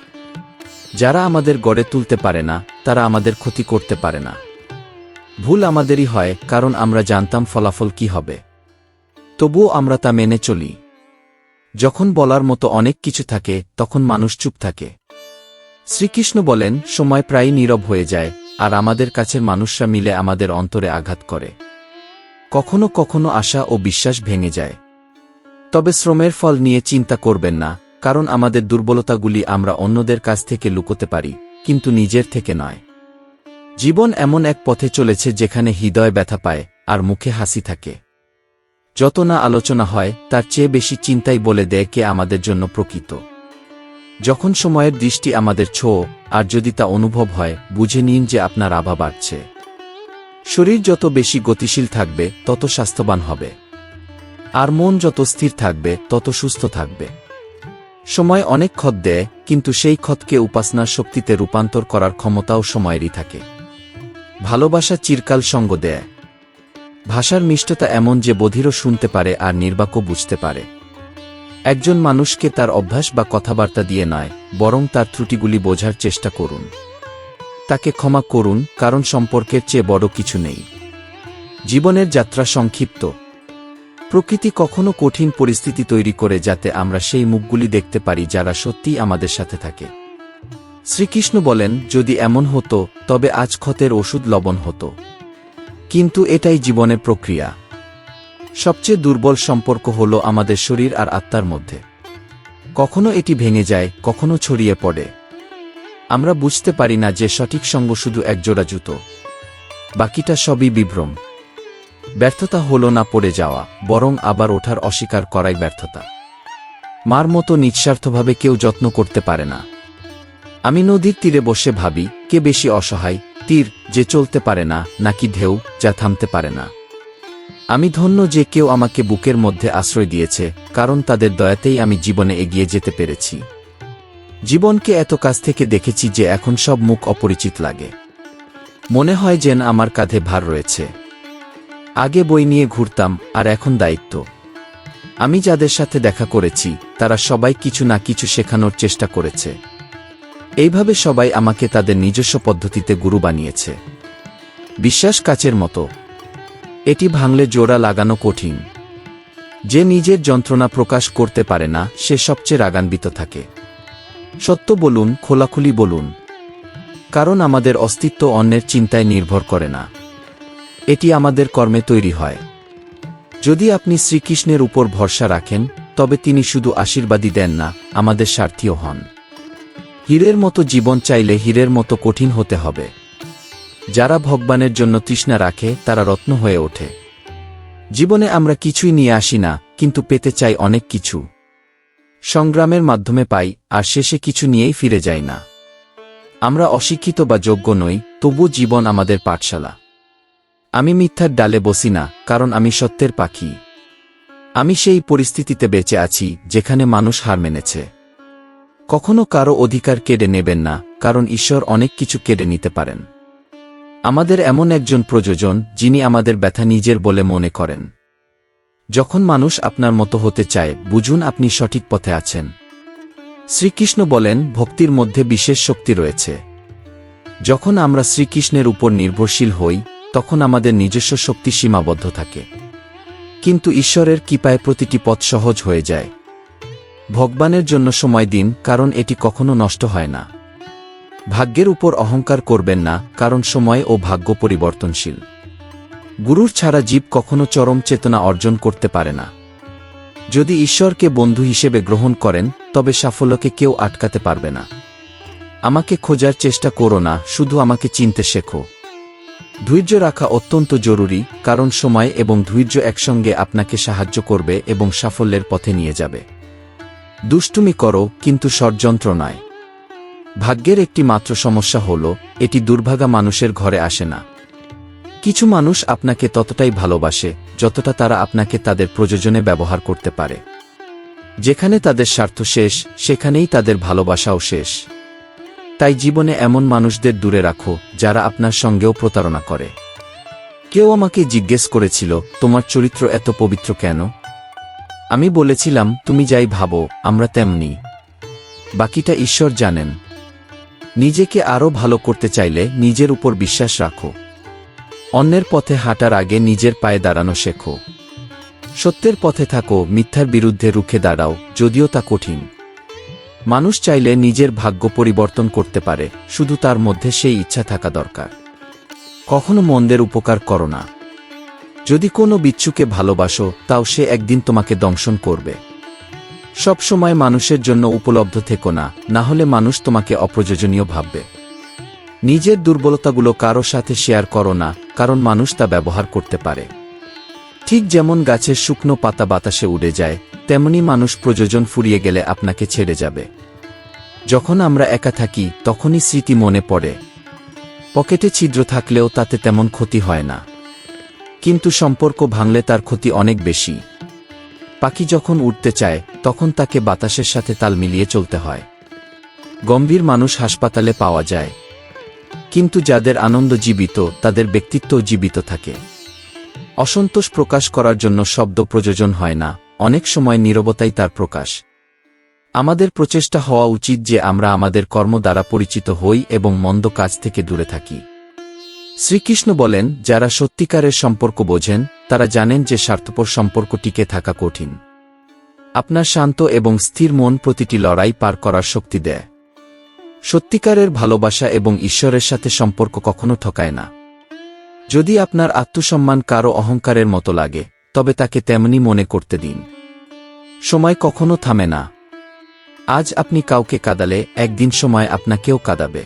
যারা আমাদের গড়ে তুলতে পারে না তারা আমাদের ক্ষতি করতে পারে না। ভুল আমাদেরই হয়, কারণ আমরা জানতাম ফলাফল কি হবে, তবুও আমরা তা মেনে চলি। যখন বলার মতো অনেক কিছু থাকে তখন মানুষ চুপ থাকে। শ্রীকৃষ্ণ বলেন, সময় প্রায়ই নীরব হয়ে যায়, আর আমাদের কাছের মানুষরা মিলে আমাদের অন্তরে আঘাত করে। কখনো কখনো আশা ও বিশ্বাস ভেঙে যায়। তবে শ্রমের ফল নিয়ে চিন্তা করবেন না, কারণ আমাদের দুর্বলতাগুলি আমরা অন্যদের কাছ থেকে লুকোতে পারি, কিন্তু নিজের থেকে নয়। জীবন এমন এক পথে চলেছে যেখানে হৃদয় ব্যথা পায় আর মুখে হাসি থাকে। যত না আলোচনা হয় তার চেয়ে বেশি চিন্তাই বলে দেয় কে আমাদের জন্য প্রকৃত। যখন সময়ের দৃষ্টি আমাদের ছোঁয়, আর যদি তা অনুভব হয়, বুঝে নিন যে আপনার আভা বাড়ছে। শরীর যত বেশি গতিশীল থাকবে তত স্বাস্থ্যবান হবে, আর মন যত স্থির থাকবে তত সুস্থ থাকবে। সময় অনেক ক্ষত দেয়, কিন্তু সেই ক্ষতকে উপাসনার শক্তিতে রূপান্তর করার ক্ষমতাও সময়েরই থাকে। ভালোবাসা চিরকাল সঙ্গ দেয়। ভাষার মিষ্টতা এমন যে বধিরও শুনতে পারে আর নির্বাকও বুঝতে পারে। একজন মানুষকে তার অভ্যাস বা কথাবার্তা দিয়ে নয়, বরং তার ত্রুটিগুলি বোঝার চেষ্টা করুন। তাকে ক্ষমা করুন, কারণ সম্পর্কের চেয়ে বড় কিছু নেই। জীবনের যাত্রা সংক্ষিপ্ত। প্রকৃতি কখনো কঠিন পরিস্থিতি তৈরি করে যাতে আমরা সেই মুখগুলি দেখতে পারি যারা সত্যিই আমাদের সাথে থাকে। শ্রীকৃষ্ণ বলেন, যদি এমন হতো তবে আজ ক্ষতের ওষুধ লবণ হতো। কিন্তু এটাই জীবনের প্রক্রিয়া। সবচেয়ে দুর্বল সম্পর্ক হল আমাদের শরীর আর আত্মার মধ্যে। কখনো এটি ভেঙে যায়, কখনো ছড়িয়ে পড়ে। আমরা বুঝতে পারি না যে সঠিক সঙ্গ শুধু একজোড়া জুতো, বাকিটা সবই বিভ্রম। ব্যর্থতা হল না পড়ে যাওয়া, বরং আবার ওঠার অস্বীকার করাই ব্যর্থতা। মার মতো নিঃস্বার্থভাবে কেউ যত্ন করতে পারে না। আমি নদীর তীরে বসে ভাবি, কে বেশি অসহায়, তীর যে চলতে পারে না, নাকি ঢেউ যা থামতে পারে না? আমি ধন্য যে কেউ আমাকে বুকের মধ্যে আশ্রয় দিয়েছে, কারণ তাদের দয়াতেই আমি জীবনে এগিয়ে যেতে পেরেছি। জীবনকে এত কাছ থেকে দেখেছি যে এখন সব মুখ অপরিচিত লাগে। মনে হয় যেন আমার কাঁধে ভার রয়েছে। আগে বই নিয়ে ঘুরতাম, আর এখন দায়িত্ব। আমি যাদের সাথে দেখা করেছি তারা সবাই কিছু না কিছু শেখানোর চেষ্টা করেছে। এইভাবে সবাই আমাকে তাদের নিজস্ব পদ্ধতিতে গুরু বানিয়েছে। বিশ্বাস কাচের মতো, এটি ভাঙলে জোড়া লাগানো কঠিন। যে নিজের যন্ত্রণা প্রকাশ করতে পারে না সে সবচেয়ে রাগান্বিত থাকে। সত্য বলুন, খোলাখুলি বলুন, কারণ আমাদের অস্তিত্ব অন্যের চিন্তায় নির্ভর করে না, এটি আমাদের কর্মে তৈরি হয়। যদি আপনি শ্রীকৃষ্ণের উপর ভরসা রাখেন তবে তিনি শুধু আশীর্বাদই দেন না, আমাদের স্বার্থীও হন। হীরের মতো জীবন চাইলে হীরের মতো কঠিন হতে হবে। যারা ভগবানের জন্য তৃষ্ণা রাখে তারা রত্ন হয়ে ওঠে। জীবনে আমরা কিছুই নিয়ে আসি না, কিন্তু পেতে চাই অনেক কিছু। সংগ্রামের মাধ্যমে পাই, আর শেষে কিছু নিয়েই ফিরে যাই না। আমরা অশিক্ষিত বা যোগ্য নই, তবু জীবন আমাদের পাঠশালা। আমি মিথ্যার ডালে বসি না, কারণ আমি সত্যের পাখি। আমি সেই পরিস্থিতিতে বেঁচে আছি যেখানে মানুষ হার মেনেছে। কখনো কারো অধিকার কেড়ে নেবেন না, কারণ ঈশ্বর অনেক কিছু কেড়ে নিতে পারেন। আমাদের এমন একজন প্রয়োজন যিনি আমাদের ব্যথা নিজের বলে মনে করেন। যখন মানুষ আপনার মতো হতে চায়, বুঝুন আপনি সঠিক পথে আছেন। শ্রীকৃষ্ণ বলেন, ভক্তির মধ্যে বিশেষ শক্তি রয়েছে। যখন আমরা শ্রীকৃষ্ণের উপর নির্ভরশীল হই তখন আমাদের নিজস্ব শক্তি সীমাবদ্ধ থাকে, কিন্তু ঈশ্বরের কৃপায় প্রতিটি পথ সহজ হয়ে যায়। ভগবানের জন্য সময় দিন, কারণ এটি কখনো নষ্ট হয় না। ভাগ্যের উপর অহংকার করবেন না, কারণ সময় ও ভাগ্য পরিবর্তনশীল। গুরুর ছাড়া জীব কখনো চরম চেতনা অর্জন করতে পারে না। যদি ঈশ্বরকে বন্ধু হিসেবে গ্রহণ করেন, তবে সাফল্যকে কেউ আটকাতে পারবে না। আমাকে খোঁজার চেষ্টা করো না, শুধু আমাকে চিনতে শেখো। ধৈর্য রাখা অত্যন্ত জরুরি, কারণ সময় এবং ধৈর্য একসঙ্গে আপনাকে সাহায্য করবে এবং সাফল্যের পথে নিয়ে যাবে। দুষ্টুমি করো, কিন্তু ষড়যন্ত্র নয়। ভাগ্যের একটি মাত্র সমস্যা হল, এটি দুর্ভাগা মানুষের ঘরে আসে না। কিছু মানুষ আপনাকে ততটাই ভালোবাসে যতটা তারা আপনাকে তাদের প্রয়োজনে ব্যবহার করতে পারে। যেখানে তাদের স্বার্থ শেষ, সেখানেই তাদের ভালোবাসাও শেষ। তাই জীবনে এমন মানুষদের দূরে রাখো, যারা আপনার সঙ্গেও প্রতারণা করে। কেউ আমাকে জিজ্ঞেস করেছিল, তোমার চরিত্র এত পবিত্র কেন? আমি বলেছিলাম, তুমি যাই ভাবো, আমরা তেমনি। বাকিটা ঈশ্বর জানেন। নিজেকে আরও ভালো করতে চাইলে নিজের উপর বিশ্বাস রাখো। অন্যের পথে হাঁটার আগে নিজের পায়ে দাঁড়ানো শেখো। সত্যের পথে থাকো, মিথ্যার বিরুদ্ধে রুখে দাঁড়াও, যদিও তা কঠিন। মানুষ চাইলে নিজের ভাগ্য পরিবর্তন করতে পারে, শুধু তার মধ্যে সেই ইচ্ছা থাকা দরকার। কখনো মন্দের উপকার করো না। যদি কোনো বিচ্ছুকে ভালোবাসো, তাও সে একদিন তোমাকে দংশন করবে। সব সময় মানুষের জন্য উপলব্ধ থেকো না, না হলে মানুষ তোমাকে অপ্রয়োজনীয় ভাববে। নিজের দুর্বলতাগুলো কারো সাথে শেয়ার করো না, কারণ মানুষ তা ব্যবহার করতে পারে। ঠিক যেমন গাছের শুকনো পাতা বাতাসে উড়ে যায়, তেমনি মানুষ প্রয়োজন ফুরিয়ে গেলে আপনাকে ছেড়ে যাবে। যখন আমরা একা থাকি, তখনই স্মৃতি মনে পড়ে। পকেটে ছিদ্র থাকলেও তাতে তেমন ক্ষতি হয় না, কিন্তু সম্পর্ক ভাঙলে তার ক্ষতি অনেক বেশি। পাখি যখন উড়তে চায়, তখন তাকে বাতাসের সাথে তাল মিলিয়ে চলতে হয়। গম্ভীর মানুষ হাসপাতালে পাওয়া যায়, কিন্তু যাদের আনন্দ জীবিত, তাদের ব্যক্তিত্বও জীবিত থাকে। অসন্তোষ প্রকাশ করার জন্য শব্দ প্রয়োজন হয় না, অনেক সময় নীরবতাই তার প্রকাশ। আমাদের প্রচেষ্টা হওয়া উচিত যে আমরা আমাদের কর্ম দ্বারা পরিচিত হই এবং মন্দ কাজ থেকে দূরে থাকি। শ্রীকৃষ্ণ বলেন, যারা সত্যিকারের সম্পর্ক বোঝেন, তারা জানেন যে স্বার্থপর সম্পর্ক টিকে থাকা কঠিন। আপনার শান্ত এবং স্থির মন প্রতিটি লড়াই পার করার শক্তি দেয়। সত্যিকারের ভালোবাসা এবং ঈশ্বরের সাথে সম্পর্ক কখনো ঠকায় না। যদি আপনার আত্মসম্মান কারো অহংকারের মতো লাগে, তবে তাকে তেমনি মনে করতে দিন। সময় কখনো থামে না। আজ আপনি কাউকে কাঁদালে, একদিন সময় আপনাকেও কাঁদাবে।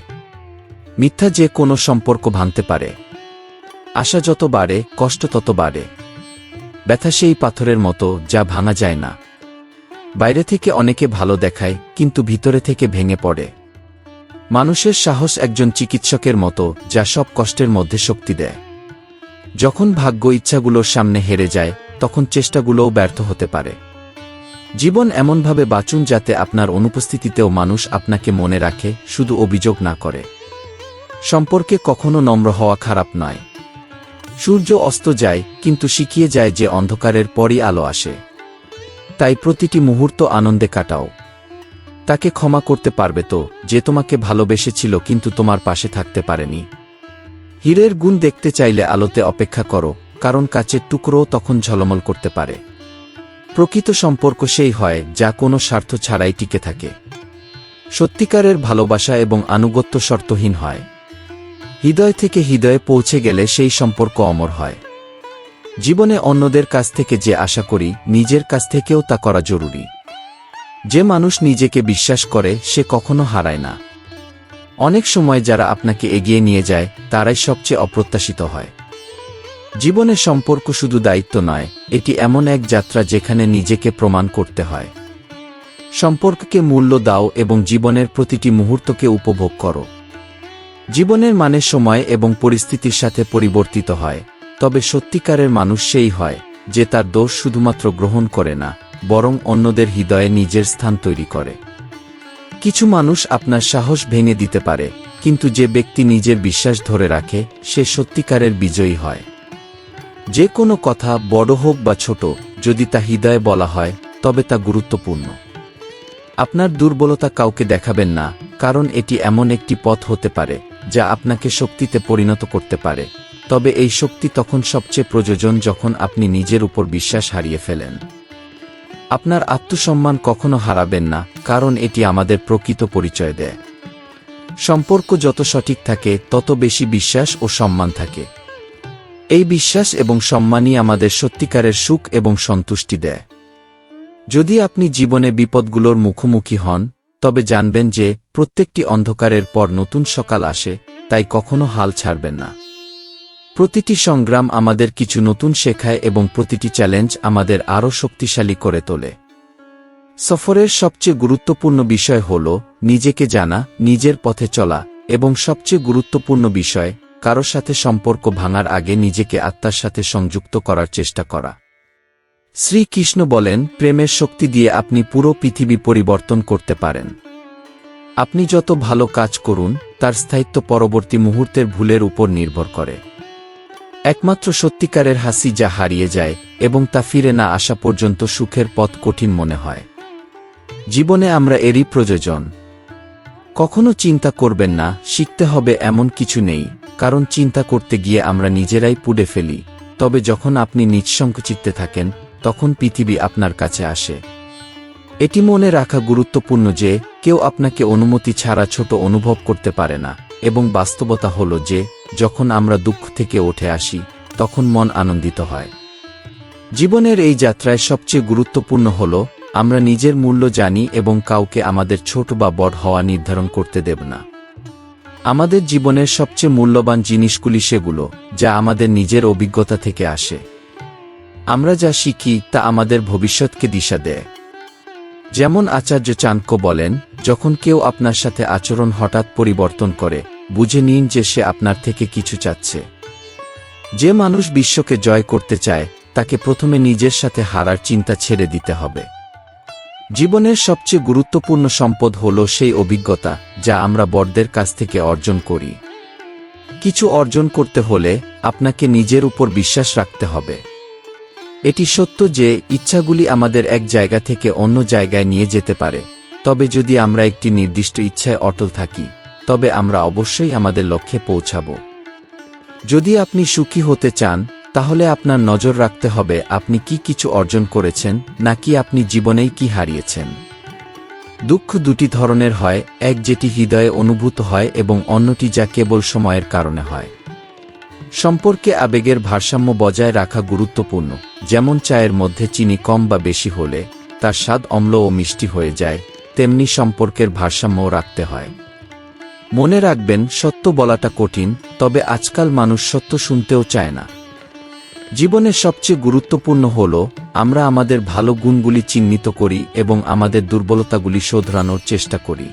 মিথ্যা যে কোনো সম্পর্ক ভাঙতে পারে। আশা যত বাড়ে, কষ্ট তত বাড়ে। ব্যথা সেই পাথরের মতো, যা ভাঙা যায় না। বাইরে থেকে অনেকে ভালো দেখায়, কিন্তু ভিতরে থেকে ভেঙে পড়ে। মানুষের সাহস একজন চিকিৎসকের মতো, যা সব কষ্টের মধ্যে শক্তি দেয়। যখন ভাগ্য ইচ্ছাগুলোর সামনে হেরে যায়, তখন চেষ্টাগুলোও ব্যর্থ হতে পারে। জীবন এমনভাবে বাঁচুন যাতে আপনার অনুপস্থিতিতেও মানুষ আপনাকে মনে রাখে, শুধু অভিযোগ না করে। সম্পর্কে কখনো নম্র হওয়া খারাপ নয়। সূর্য অস্ত যায়, কিন্তু শিখিয়ে যায় যে অন্ধকারের পরই আলো আসে। তাই প্রতিটি মুহূর্ত আনন্দে কাটাও। তাকে ক্ষমা করতে পারবে তো, যে তোমাকে ভালোবেসেছিল কিন্তু তোমার পাশে থাকতে পারেনি। হীরের গুণ দেখতে চাইলে আলোতে অপেক্ষা করো, কারণ কাচের টুকরোও তখন ঝলমল করতে পারে। প্রকৃত সম্পর্ক সেই হয়, যা কোনো স্বার্থ ছাড়াই টিকে থাকে। সত্যিকারের ভালোবাসা এবং আনুগত্য শর্তহীন হয়। হৃদয় থেকে হৃদয়ে পৌঁছে গেলে সেই সম্পর্ক অমর হয়। জীবনে অন্যদের কাছ থেকে যে আশা করি, নিজের কাছ থেকেও তা করা জরুরি। যে মানুষ নিজেকে বিশ্বাস করে, সে কখনো হারায় না। অনেক সময় যারা আপনাকে এগিয়ে নিয়ে যায়, তারাই সবচেয়ে অপ্রত্যাশিত হয়। জীবনে সম্পর্ক শুধু দায়িত্ব নয়, এটি এমন এক যাত্রা যেখানে নিজেকে প্রমাণ করতে হয়। সম্পর্ককে মূল্য দাও এবং জীবনের প্রতিটি মুহূর্তকে উপভোগ করো। জীবনের মানে সময় এবং পরিস্থিতির সাথে পরিবর্তিত হয়, তবে সত্যিকারের মানুষ সেই হয়, যে তার দোষ শুধুমাত্র গ্রহণ করে না, বরং অন্যদের হৃদয়ে নিজের স্থান তৈরি করে। কিছু মানুষ আপনার সাহস ভেঙে দিতে পারে, কিন্তু যে ব্যক্তি নিজের বিশ্বাস ধরে রাখে, সে সত্যিকারের বিজয়ী হয়। যে কোনো কথা, বড় হোক বা ছোট, যদি তা হৃদয়ে বলা হয়, তবে তা গুরুত্বপূর্ণ। আপনার দুর্বলতা কাউকে দেখাবেন না, কারণ এটি এমন একটি পথ হতে পারে, যা আপনাকে শক্তিতে পরিণত করতে পারে। তবে এই শক্তি তখন সবচেয়ে প্রয়োজন যখন আপনি নিজের উপর বিশ্বাস হারিয়ে ফেলেন। আপনার আত্মসম্মান কখনো হারাবেন না, কারণ এটি আমাদের প্রকৃত পরিচয় দেয়। সম্পর্ক যত সঠিক থাকে তত বেশি বিশ্বাস ও সম্মান থাকে। এই বিশ্বাস এবং সম্মানই আমাদের সত্যিকারের সুখ এবং সন্তুষ্টি দেয়। যদি আপনি জীবনে বিপদগুলোর মুখোমুখি হন, তবে জানবেন যে প্রত্যেকটি অন্ধকারের পর নতুন সকাল আসে, তাই কখনো হাল ছাড়বেন না। প্রতিটি সংগ্রাম আমাদের কিছু নতুন শেখায় এবং প্রতিটি চ্যালেঞ্জ আমাদের আরও শক্তিশালী করে তোলে। সফরের সবচেয়ে গুরুত্বপূর্ণ বিষয় হল নিজেকে জানা, নিজের পথে চলা এবং সবচেয়ে গুরুত্বপূর্ণ বিষয়, কারো সাথে সম্পর্ক ভাঙার আগে নিজেকে আত্মার সাথে সংযুক্ত করার চেষ্টা করা। শ্রীকৃষ্ণ বলেন, প্রেমের শক্তি দিয়ে আপনি পুরো পৃথিবী পরিবর্তন করতে পারেন। আপনি যত ভালো কাজ করুন, তার স্থায়িত্ব পরবর্তী মুহূর্তের ভুলের উপর নির্ভর করে। একমাত্র সত্যিকারের হাসি যা হারিয়ে যায় এবং তা ফিরে না আসা পর্যন্ত সুখের পথ কঠিন মনে হয়। জীবনে আমরা এরই প্রয়োজন। কখনো চিন্তা করবেন না শিখতে হবে এমন কিছু নেই, কারণ চিন্তা করতে গিয়ে আমরা নিজেরাই পুড়ে ফেলি। তবে যখন আপনি নিঃসংকোচিতে থাকেন, তখন পৃথিবী আপনার কাছে আসে। এটি মনে রাখা গুরুত্বপূর্ণ যে কেউ আপনাকে অনুমতি ছাড়া ছোট অনুভব করতে পারে না, এবং বাস্তবতা হল যে যখন আমরা দুঃখ থেকে উঠে আসি, তখন মন আনন্দিত হয়। জীবনের এই যাত্রায় সবচেয়ে গুরুত্বপূর্ণ হল আমরা নিজের মূল্য জানি এবং কাউকে আমাদের ছোট বা বড় হওয়া নির্ধারণ করতে দেব না। আমাদের জীবনের সবচেয়ে মূল্যবান জিনিসগুলি সেগুলো যা আমাদের নিজের অভিজ্ঞতা থেকে আসে। আমরা যা শিখি তা আমাদের ভবিষ্যৎকে দিশা দেয়। যেমন আচার্য চাণক্য বলেন, যখন কেউ আপনার সাথে আচরণ হঠাৎ পরিবর্তন করে, বুঝে নিন যে সে আপনার থেকে কিছু চাচ্ছে। যে মানুষ বিশ্বকে জয় করতে চায়, তাকে প্রথমে নিজের সাথে হারার চিন্তা ছেড়ে দিতে হবে। জীবনের সবচেয়ে গুরুত্বপূর্ণ সম্পদ হল সেই অভিজ্ঞতা যা আমরা বড়দের কাছ থেকে অর্জন করি। কিছু অর্জন করতে হলে আপনাকে নিজের উপর বিশ্বাস রাখতে হবে। এটি সত্য যে ইচ্ছাগুলি আমাদের এক জায়গা থেকে অন্য জায়গায় নিয়ে যেতে পারে, তবে যদি আমরা একটি নির্দিষ্ট ইচ্ছায় অটল থাকি, তবে আমরা অবশ্যই আমাদের লক্ষ্যে পৌঁছাব। যদি আপনি সুখী হতে চান, তাহলে আপনার নজর রাখতে হবে আপনি কি কিছু অর্জন করেছেন নাকি আপনি জীবনেই কি হারিয়েছেন। দুঃখ দুটি ধরনের হয়, এক যেটি হৃদয়ে অনুভূত হয় এবং অন্যটি যা কেবল সময়ের কারণে হয়। সম্পর্কে আবেগের ভারসাম্য বজায় রাখা গুরুত্বপূর্ণ। যেমন চায়ের মধ্যে চিনি কম বা বেশি হলে তার স্বাদ অম্ল ও মিষ্টি হয়ে যায়, তেমনি সম্পর্কের ভারসাম্যও রাখতে হয়। মনে রাখবেন, সত্য বলাটা কঠিন, তবে আজকাল মানুষ সত্য শুনতেও চায় না। জীবনে সবচেয়ে গুরুত্বপূর্ণ হল আমরা আমাদের ভালো গুণগুলি চিহ্নিত করি এবং আমাদের দুর্বলতাগুলি শোধরানোর চেষ্টা করি।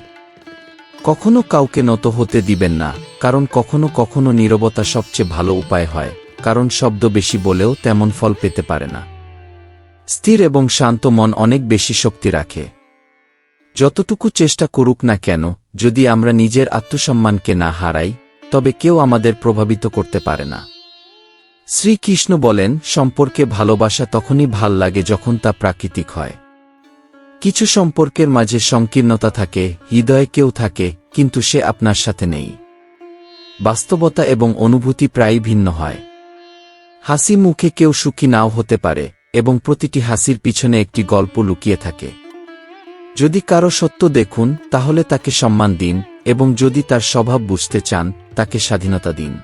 কখনো কাউকে নত হতে দিবেন না, কারণ কখনো কখনো নীরবতা সবচেয়ে ভালো উপায় হয়, কারণ শব্দ বেশি বলেও তেমন ফল পেতে পারে না। স্থির এবং শান্ত মন অনেক বেশি শক্তি রাখে। যতটুকু চেষ্টা করুক না কেন, যদি আমরা নিজের আত্মসম্মানকে না হারাই, তবে কেউ আমাদের প্রভাবিত করতে পারে না। শ্রীকৃষ্ণ বলেন, সম্পর্কে ভালোবাসা তখনই ভাল লাগে যখন তা প্রাকৃতিক হয়। কিছু সম্পর্কের মাঝে সংকীর্ণতা থাকে, হৃদয়ে কেউ থাকে কিন্তু সে আপনার সাথে নেই। বাস্তবতা এবং অনুভূতি প্রায়ই ভিন্ন হয়। হাসি মুখে কেউ সুখী নাও হতে পারে, এবং প্রতিটি হাসির পিছনে একটি গল্প লুকিয়ে থাকে। যদি কারো সত্য দেখুন, তাহলে তাকে সম্মান দিন, এবং যদি তার স্বভাব বুঝতে চান, তাকে স্বাধীনতা দিন।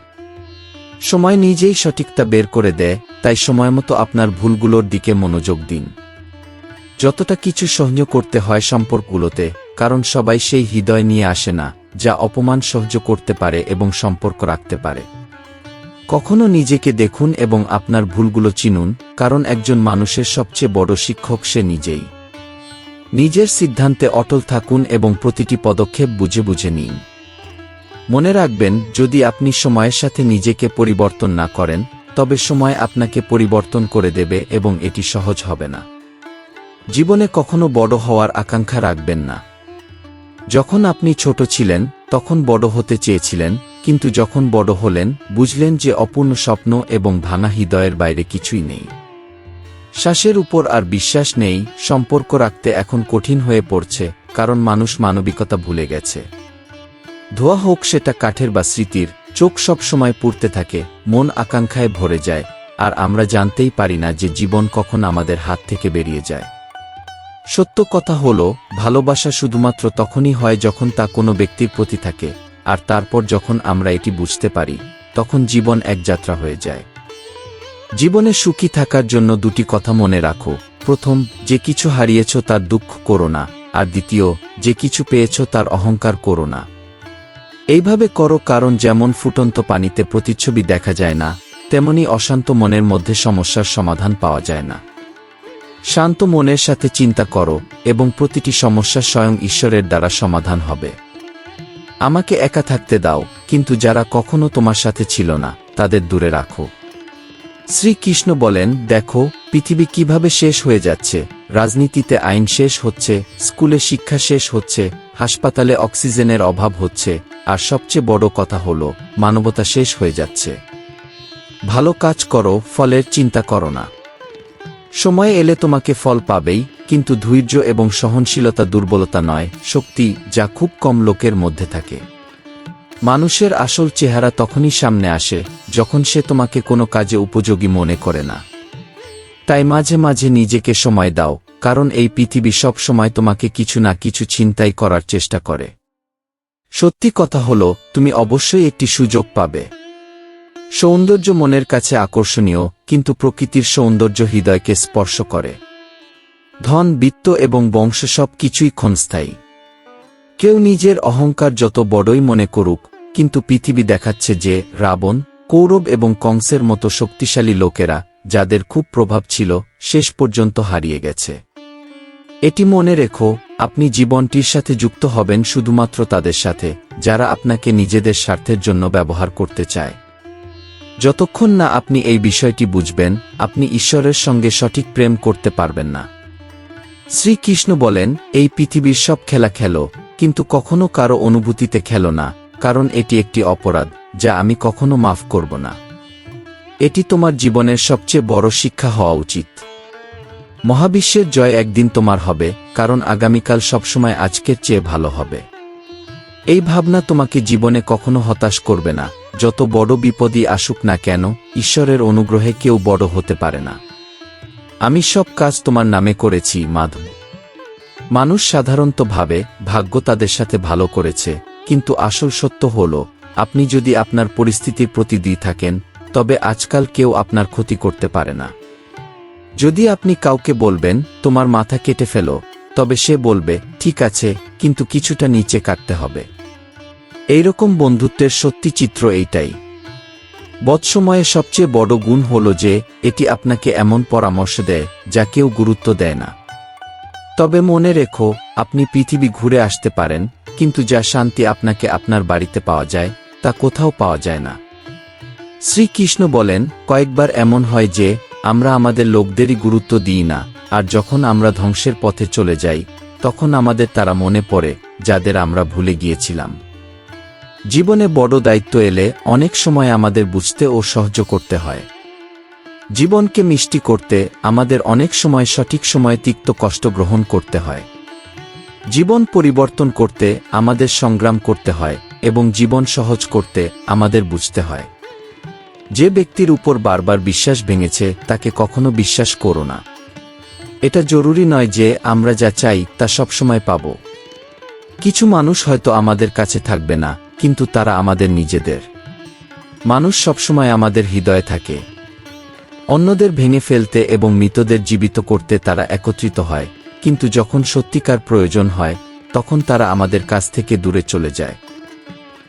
সময় নিজেই সঠিকতা বের করে দেয়, তাই সময়মতো আপনার ভুলগুলোর দিকে মনোযোগ দিন। যতটা কিছু সহ্য করতে হয় সম্পর্কগুলোতে, কারণ সবাই সেই হৃদয় নিয়ে আসে না যা অপমান সহ্য করতে পারে এবং সম্পর্ক রাখতে পারে। কখনো নিজেকে দেখুন এবং আপনার ভুলগুলো চিনুন, কারণ একজন মানুষের সবচেয়ে বড় শিক্ষক সে নিজেই। নিজের সিদ্ধান্তে অটল থাকুন এবং প্রতিটি পদক্ষেপ বুঝে বুঝে নিন। মনে রাখবেন, যদি আপনি সময়ের সাথে নিজেকে পরিবর্তন না করেন, তবে সময় আপনাকে পরিবর্তন করে দেবে এবং এটি সহজ হবে না। জীবনে কখনো বড় হওয়ার আকাঙ্ক্ষা রাখবেন না। যখন আপনি ছোট ছিলেন, তখন বড় হতে চেয়েছিলেন, কিন্তু যখন বড় হলেন, বুঝলেন যে অপূর্ণ স্বপ্ন এবং ভাঙা হৃদয়ের বাইরে কিছুই নেই। শ্বাসের উপর আর বিশ্বাস নেই। সম্পর্ক রাখতে এখন কঠিন হয়ে পড়ছে, কারণ মানুষ মানবিকতা ভুলে গেছে। ধোয়া হোক সেটা কাঠের বা স্মৃতির, চোখ সব সময় পুড়তে থাকে, মন আকাঙ্ক্ষায় ভরে যায়, আর আমরা জানতেই পারি না যে জীবন কখন আমাদের হাত থেকে বেরিয়ে যায়। সত্য কথা হল, ভালোবাসা শুধুমাত্র তখনই হয় যখন তা কোনো ব্যক্তির প্রতি থাকে, আর তারপর যখন আমরা এটি বুঝতে পারি তখন জীবন এক যাত্রা হয়ে যায়। জীবনে সুখী থাকার জন্য দুটি কথা মনে রাখো। প্রথম, যে কিছু হারিয়েছ তার দুঃখ করো না, আর দ্বিতীয়, যে কিছু পেয়েছ তার অহংকার করো না। এইভাবে করো, কারণ যেমন ফুটন্ত পানিতে প্রতিচ্ছবি দেখা যায় না, তেমনি অশান্ত মনের মধ্যে সমস্যার সমাধান পাওয়া যায় না। শান্ত মনের সাথে চিন্তা করো এবং প্রতিটি সমস্যা স্বয়ং ঈশ্বরের দ্বারা সমাধান হবে। আমাকে একা থাকতে দাও, কিন্তু যারা কখনো তোমার সাথে ছিল না তাদের দূরে রাখো। শ্রীকৃষ্ণ বলেন, দেখো পৃথিবী কিভাবে শেষ হয়ে যাচ্ছে, রাজনীতিতে আইন শেষ হচ্ছে, স্কুলে শিক্ষা শেষ হচ্ছে, হাসপাতালে অক্সিজেনের অভাব হচ্ছে, আর সবচেয়ে বড় কথা হলো মানবতা শেষ হয়ে যাচ্ছে। ভালো কাজ করো, ফলের চিন্তা করো না। সময় এলে তোমাকে ফল পাবেই, কিন্তু ধৈর্য এবং সহনশীলতা দুর্বলতা নয়, শক্তি, যা খুব কম লোকের মধ্যে থাকে। মানুষের আসল চেহারা তখনই সামনে আসে যখন সে তোমাকে কোনো কাজে উপযোগী মনে করে না। তাই মাঝে মাঝে নিজেকে সময় দাও, কারণ এই পৃথিবী সব সময় তোমাকে কিছু না কিছু ছিনতাই করার চেষ্টা করে। সত্যি কথা হলো, তুমি অবশ্যই একটি সুযোগ পাবে। সৌন্দর্য মনের কাছে আকর্ষণীয়, কিন্তু প্রকৃতির সৌন্দর্য হৃদয়কে স্পর্শ করে। ধন, বিত্ত এবং বংশ সব কিছুই ক্ষণস্থায়ী। কেউ নিজের অহংকার যত বড়ই মনে করুক, কিন্তু পৃথিবী দেখাচ্ছে যে রাবণ, কৌরব এবং কংসের মতো শক্তিশালী লোকেরা, যাদের খুব প্রভাব ছিল, শেষ পর্যন্ত হারিয়ে গেছে। এটি মনে রেখো, আপনি জীবনটির সাথে যুক্ত হবেন শুধুমাত্র তাদের সাথে যারা আপনাকে নিজেদের স্বার্থের জন্য ব্যবহার করতে চায়। যতক্ষণ না আপনি এই বিষয়টি বুঝবেন, আপনি ঈশ্বরের সঙ্গে সঠিক প্রেম করতে পারবেন না। শ্রীকৃষ্ণ বলেন, এই পৃথিবীর সব খেলা খেলো, কিন্তু কখনো কারো অনুভূতিতে খেলো না, কারণ এটি একটি অপরাধ যা আমি কখনো মাফ করব না। এটি তোমার জীবনের সবচেয়ে বড় শিক্ষা হওয়া উচিত। মহাবিশ্বের জয় একদিন তোমার হবে, কারণ আগামীকাল সবসময় আজকের চেয়ে ভালো হবে। এই ভাবনা তোমাকে জীবনে কখনো হতাশ করবে না। যত বড় বিপদই আসুক না কেন, ঈশ্বরের অনুগ্রহে কেউ বড় হতে পারে না। আমি সব কাজ তোমার নামে করেছি, মাধব। মানুষ সাধারণত ভাবে ভাগ্য তাদের সাথে ভালো করেছে, কিন্তু আসল সত্য হল, আপনি যদি আপনার পরিস্থিতির প্রতি দিয়ে থাকেন, তবে আজকাল কেউ আপনার ক্ষতি করতে পারে না। যদি আপনি কাউকে বলবেন তোমার মাথা কেটে ফেলো, তবে সে বলবে ঠিক আছে, কিন্তু কিছুটা নিচে কাটতে হবে। এইরকম বন্ধুত্বের সত্যি চিত্র এইটাই। বৎসময়ে সবচেয়ে বড় গুণ হল যে এটি আপনাকে এমন পরামর্শ দেয় যা কেউ গুরুত্ব দেয় না। তবে মনে রেখো, আপনি পৃথিবী ঘুরে আসতে পারেন, কিন্তু যা শান্তি আপনাকে আপনার বাড়িতে পাওয়া যায় তা কোথাও পাওয়া যায় না। শ্রীকৃষ্ণ বলেন, কয়েকবার এমন হয় যে আমরা আমাদের লোকদেরই গুরুত্ব দিই না, আর যখন আমরা ধ্বংসের পথে চলে যাই তখন আমাদের তারা মনে পড়ে যাদের আমরা ভুলে গিয়েছিলাম। জীবনে বড় দায়িত্ব এলে অনেক সময় আমাদের বুঝতে ও সহ্য করতে হয়। জীবনকে মিষ্টি করতে আমাদের অনেক সময় সঠিক সময়ে তিক্ত কষ্ট গ্রহণ করতে হয়। জীবন পরিবর্তন করতে আমাদের সংগ্রাম করতে হয়, এবং জীবন সহজ করতে আমাদের বুঝতে হয়। যে ব্যক্তির উপর বারবার বিশ্বাস ভেঙেছে তাকে কখনো বিশ্বাস করো না। এটা জরুরি নয় যে আমরা যা চাই তা সবসময় পাব। কিছু মানুষ হয়তো আমাদের কাছে থাকবে না, কিন্তু তারা আমাদের নিজেদের। মানুষ সবসময় আমাদের হৃদয়ে থাকে। অন্যদের ভেঙে ফেলতে এবং মৃতদের জীবিত করতে তারা একত্রিত হয়, কিন্তু যখন সত্যিকার প্রয়োজন হয় তখন তারা আমাদের কাছ থেকে দূরে চলে যায়।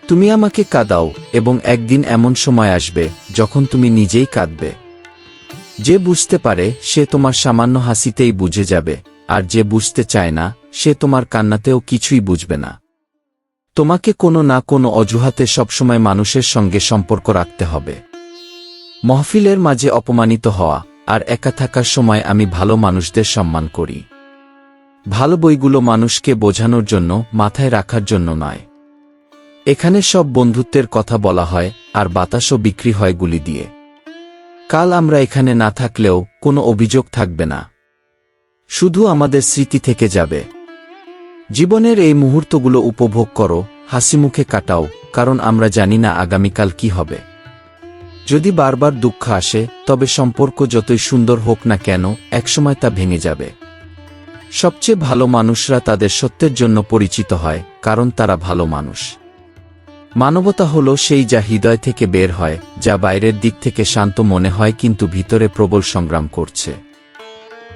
তুমি আমাকে কাঁদাও, এবং একদিন এমন সময় আসবে যখন তুমি নিজেই কাঁদবে। যে বুঝতে পারে সে তোমার সামান্য হাসিতেই বুঝে যাবে, আর যে বুঝতে চায় না সে তোমার কান্নাতেও কিছুই বুঝবে না। তোমাকে কোনো না কোনো অজুহাতে সবসময় মানুষের সঙ্গে সম্পর্ক রাখতে হবে। মহফিলের মাঝে অপমানিত হওয়া আর একা থাকার সময় আমি ভালো মানুষদের সম্মান করি। ভালো বইগুলো মানুষকে বোঝানোর জন্য, মাথায় রাখার জন্য নয়। এখানে সব বন্ধুত্বের কথা বলা হয়, আর বাতাসও বিক্রি হয় গুলি দিয়ে। কাল আমরা এখানে না থাকলেও কোনো অভিযোগ থাকবে না, শুধু আমাদের স্মৃতি থেকে যাবে। জীবনের এই মুহূর্তগুলো উপভোগ করো, হাসিমুখে কাটাও, কারণ আমরা জানি না আগামীকাল কি হবে। যদি বারবার দুঃখ আসে, তবে সম্পর্ক যতই সুন্দর হোক না কেন একসময় তা ভেঙে যাবে। সবচেয়ে ভালো মানুষরা তাদের সত্যের জন্য পরিচিত হয়, কারণ তারা ভালো মানুষ। মানবতা হলো সেই যা হৃদয় থেকে বের হয়, যা বাইরের দিক থেকে শান্ত মনে হয় কিন্তু ভিতরে প্রবল সংগ্রাম করছে।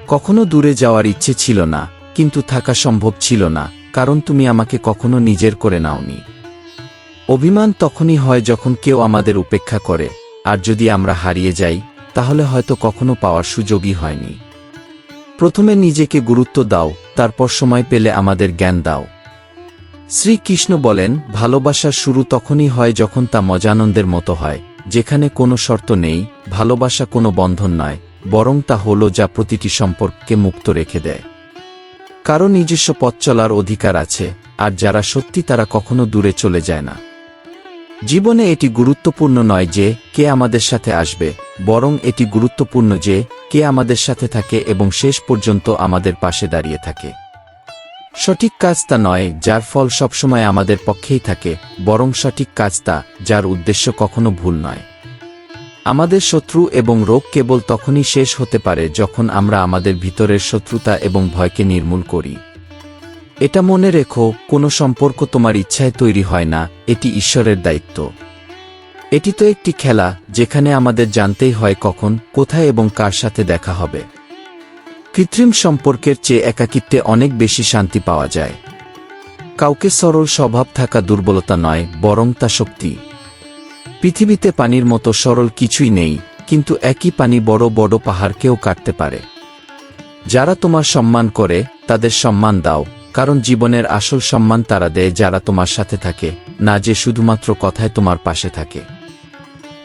কখনো দূরে যাওয়ার ইচ্ছে ছিল না, কিন্তু থাকা সম্ভব ছিল না, কারণ তুমি আমাকে কখনো নিজের করে নাওনি। অভিমান তখনই হয় যখন কেউ আমাদের উপেক্ষা করে, আর যদি আমরা হারিয়ে যাই তাহলে হয়তো কখনো পাওয়ার সুযোগই হয়নি। প্রথমে নিজেকে গুরুত্ব দাও, তারপর সময় পেলে আমাদের জ্ঞান দাও। শ্রীকৃষ্ণ বলেন, ভালোবাসার শুরু তখনই হয় যখন তা মজানন্দের মতো হয়, যেখানে কোনো শর্ত নেই। ভালোবাসা কোনো বন্ধন নয়, বরং তা হলো যা প্রতিটি সম্পর্ককে মুক্ত রেখে দেয়। কারো নিজস্ব পথ চলার অধিকার আছে, আর যারা সত্যি তারা কখনো দূরে চলে যায় না। জীবনে এটি গুরুত্বপূর্ণ নয় যে কে আমাদের সাথে আসবে, বরং এটি গুরুত্বপূর্ণ যে কে আমাদের সাথে থাকে এবং শেষ পর্যন্ত আমাদের পাশে দাঁড়িয়ে থাকে। সঠিক কাজ তা নয় যার ফল সবসময় আমাদের পক্ষেই থাকে, বরং সঠিক কাজ তা যার উদ্দেশ্য কখনো ভুল নয়। আমাদের শত্রু এবং রোগ কেবল তখনই শেষ হতে পারে যখন আমরা আমাদের ভিতরের শত্রুতা এবং ভয়কে নির্মূল করি। এটা মনে রেখো, কোনো সম্পর্ক তোমার ইচ্ছায় তৈরি হয় না, এটি ঈশ্বরের দায়িত্ব। এটি তো একটি খেলা, যেখানে আমাদের জানতেই হয় কখন, কোথায় এবং কার সাথে দেখা হবে। কৃত্রিম সম্পর্কের চেয়ে একাকিত্বে অনেক বেশি শান্তি পাওয়া যায়। কাউকে সরল স্বভাব থাকা দুর্বলতা নয়, বরং তা শক্তি। পৃথিবীতে পানির মতো সরল কিছুই নেই, কিন্তু একই পানি বড় বড় পাহাড়কেও কাটতে পারে। যারা তোমার সম্মান করে তাদের সম্মান দাও, কারণ জীবনের আসল সম্মান তারা দেয় যারা তোমার সাথে থাকে, না যে শুধুমাত্র কথায় তোমার পাশে থাকে।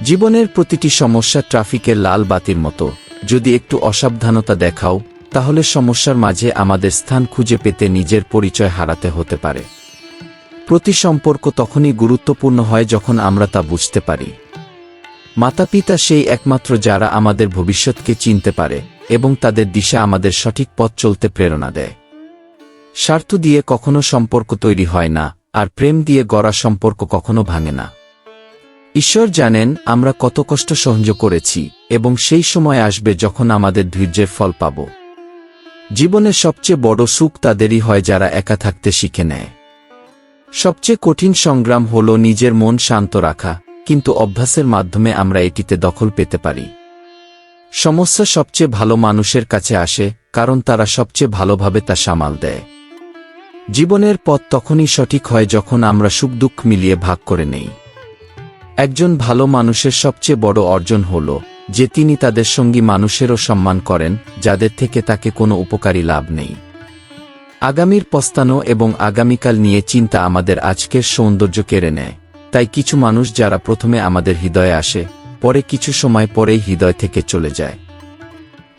জীবনের প্রতিটি সমস্যা ট্রাফিকের লাল বাতির মতো, যদি একটু অসাবধানতা দেখাও তাহলে সমস্যার মাঝে আমাদের স্থান খুঁজে পেতে নিজের পরিচয় হারাতে হতে পারে। প্রতি সম্পর্ক তখনই গুরুত্বপূর্ণ হয় যখন আমরা তা বুঝতে পারি। মাতাপিতা সেই একমাত্র যারা আমাদের ভবিষ্যৎকে চিনতে পারে এবং তাদের দিশা আমাদের সঠিক পথ চলতে প্রেরণা দেয়। স্বার্থ দিয়ে কখনো সম্পর্ক তৈরি হয় না, আর প্রেম দিয়ে গড়া সম্পর্ক কখনো ভাঙে না। ঈশ্বর জানেন আমরা কত কষ্ট সহ্য করেছি, এবং সেই সময় আসবে যখন আমাদের ধৈর্যের ফল পাব। জীবনের সবচেয়ে বড় সুখ তাদেরই হয় যারা একা থাকতে শিখে নেয়। সবচেয়ে কঠিন সংগ্রাম হল নিজের মন শান্ত রাখা, কিন্তু অভ্যাসের মাধ্যমে আমরা এটিতে দখল পেতে পারি। সমস্যা সবচেয়ে ভালো মানুষের কাছে আসে, কারণ তারা সবচেয়ে ভালোভাবে তা সামাল দেয়। জীবনের পথ তখনই সঠিক হয় যখন আমরা সুখ দুঃখ মিলিয়ে ভাগ করে নেই। একজন ভালো মানুষের সবচেয়ে বড় অর্জন হল যে তিনি তাদের সঙ্গী মানুষেরও সম্মান করেন, যাদের থেকে তাকে কোনো উপকারী লাভ নেই। আগামীর পস্তানো এবং আগামীকাল নিয়ে চিন্তা আমাদের আজকের সৌন্দর্য কেড়ে নেয়। তাই কিছু মানুষ যারা প্রথমে আমাদের হৃদয়ে আসে, পরে কিছু সময় পরেই হৃদয় থেকে চলে যায়।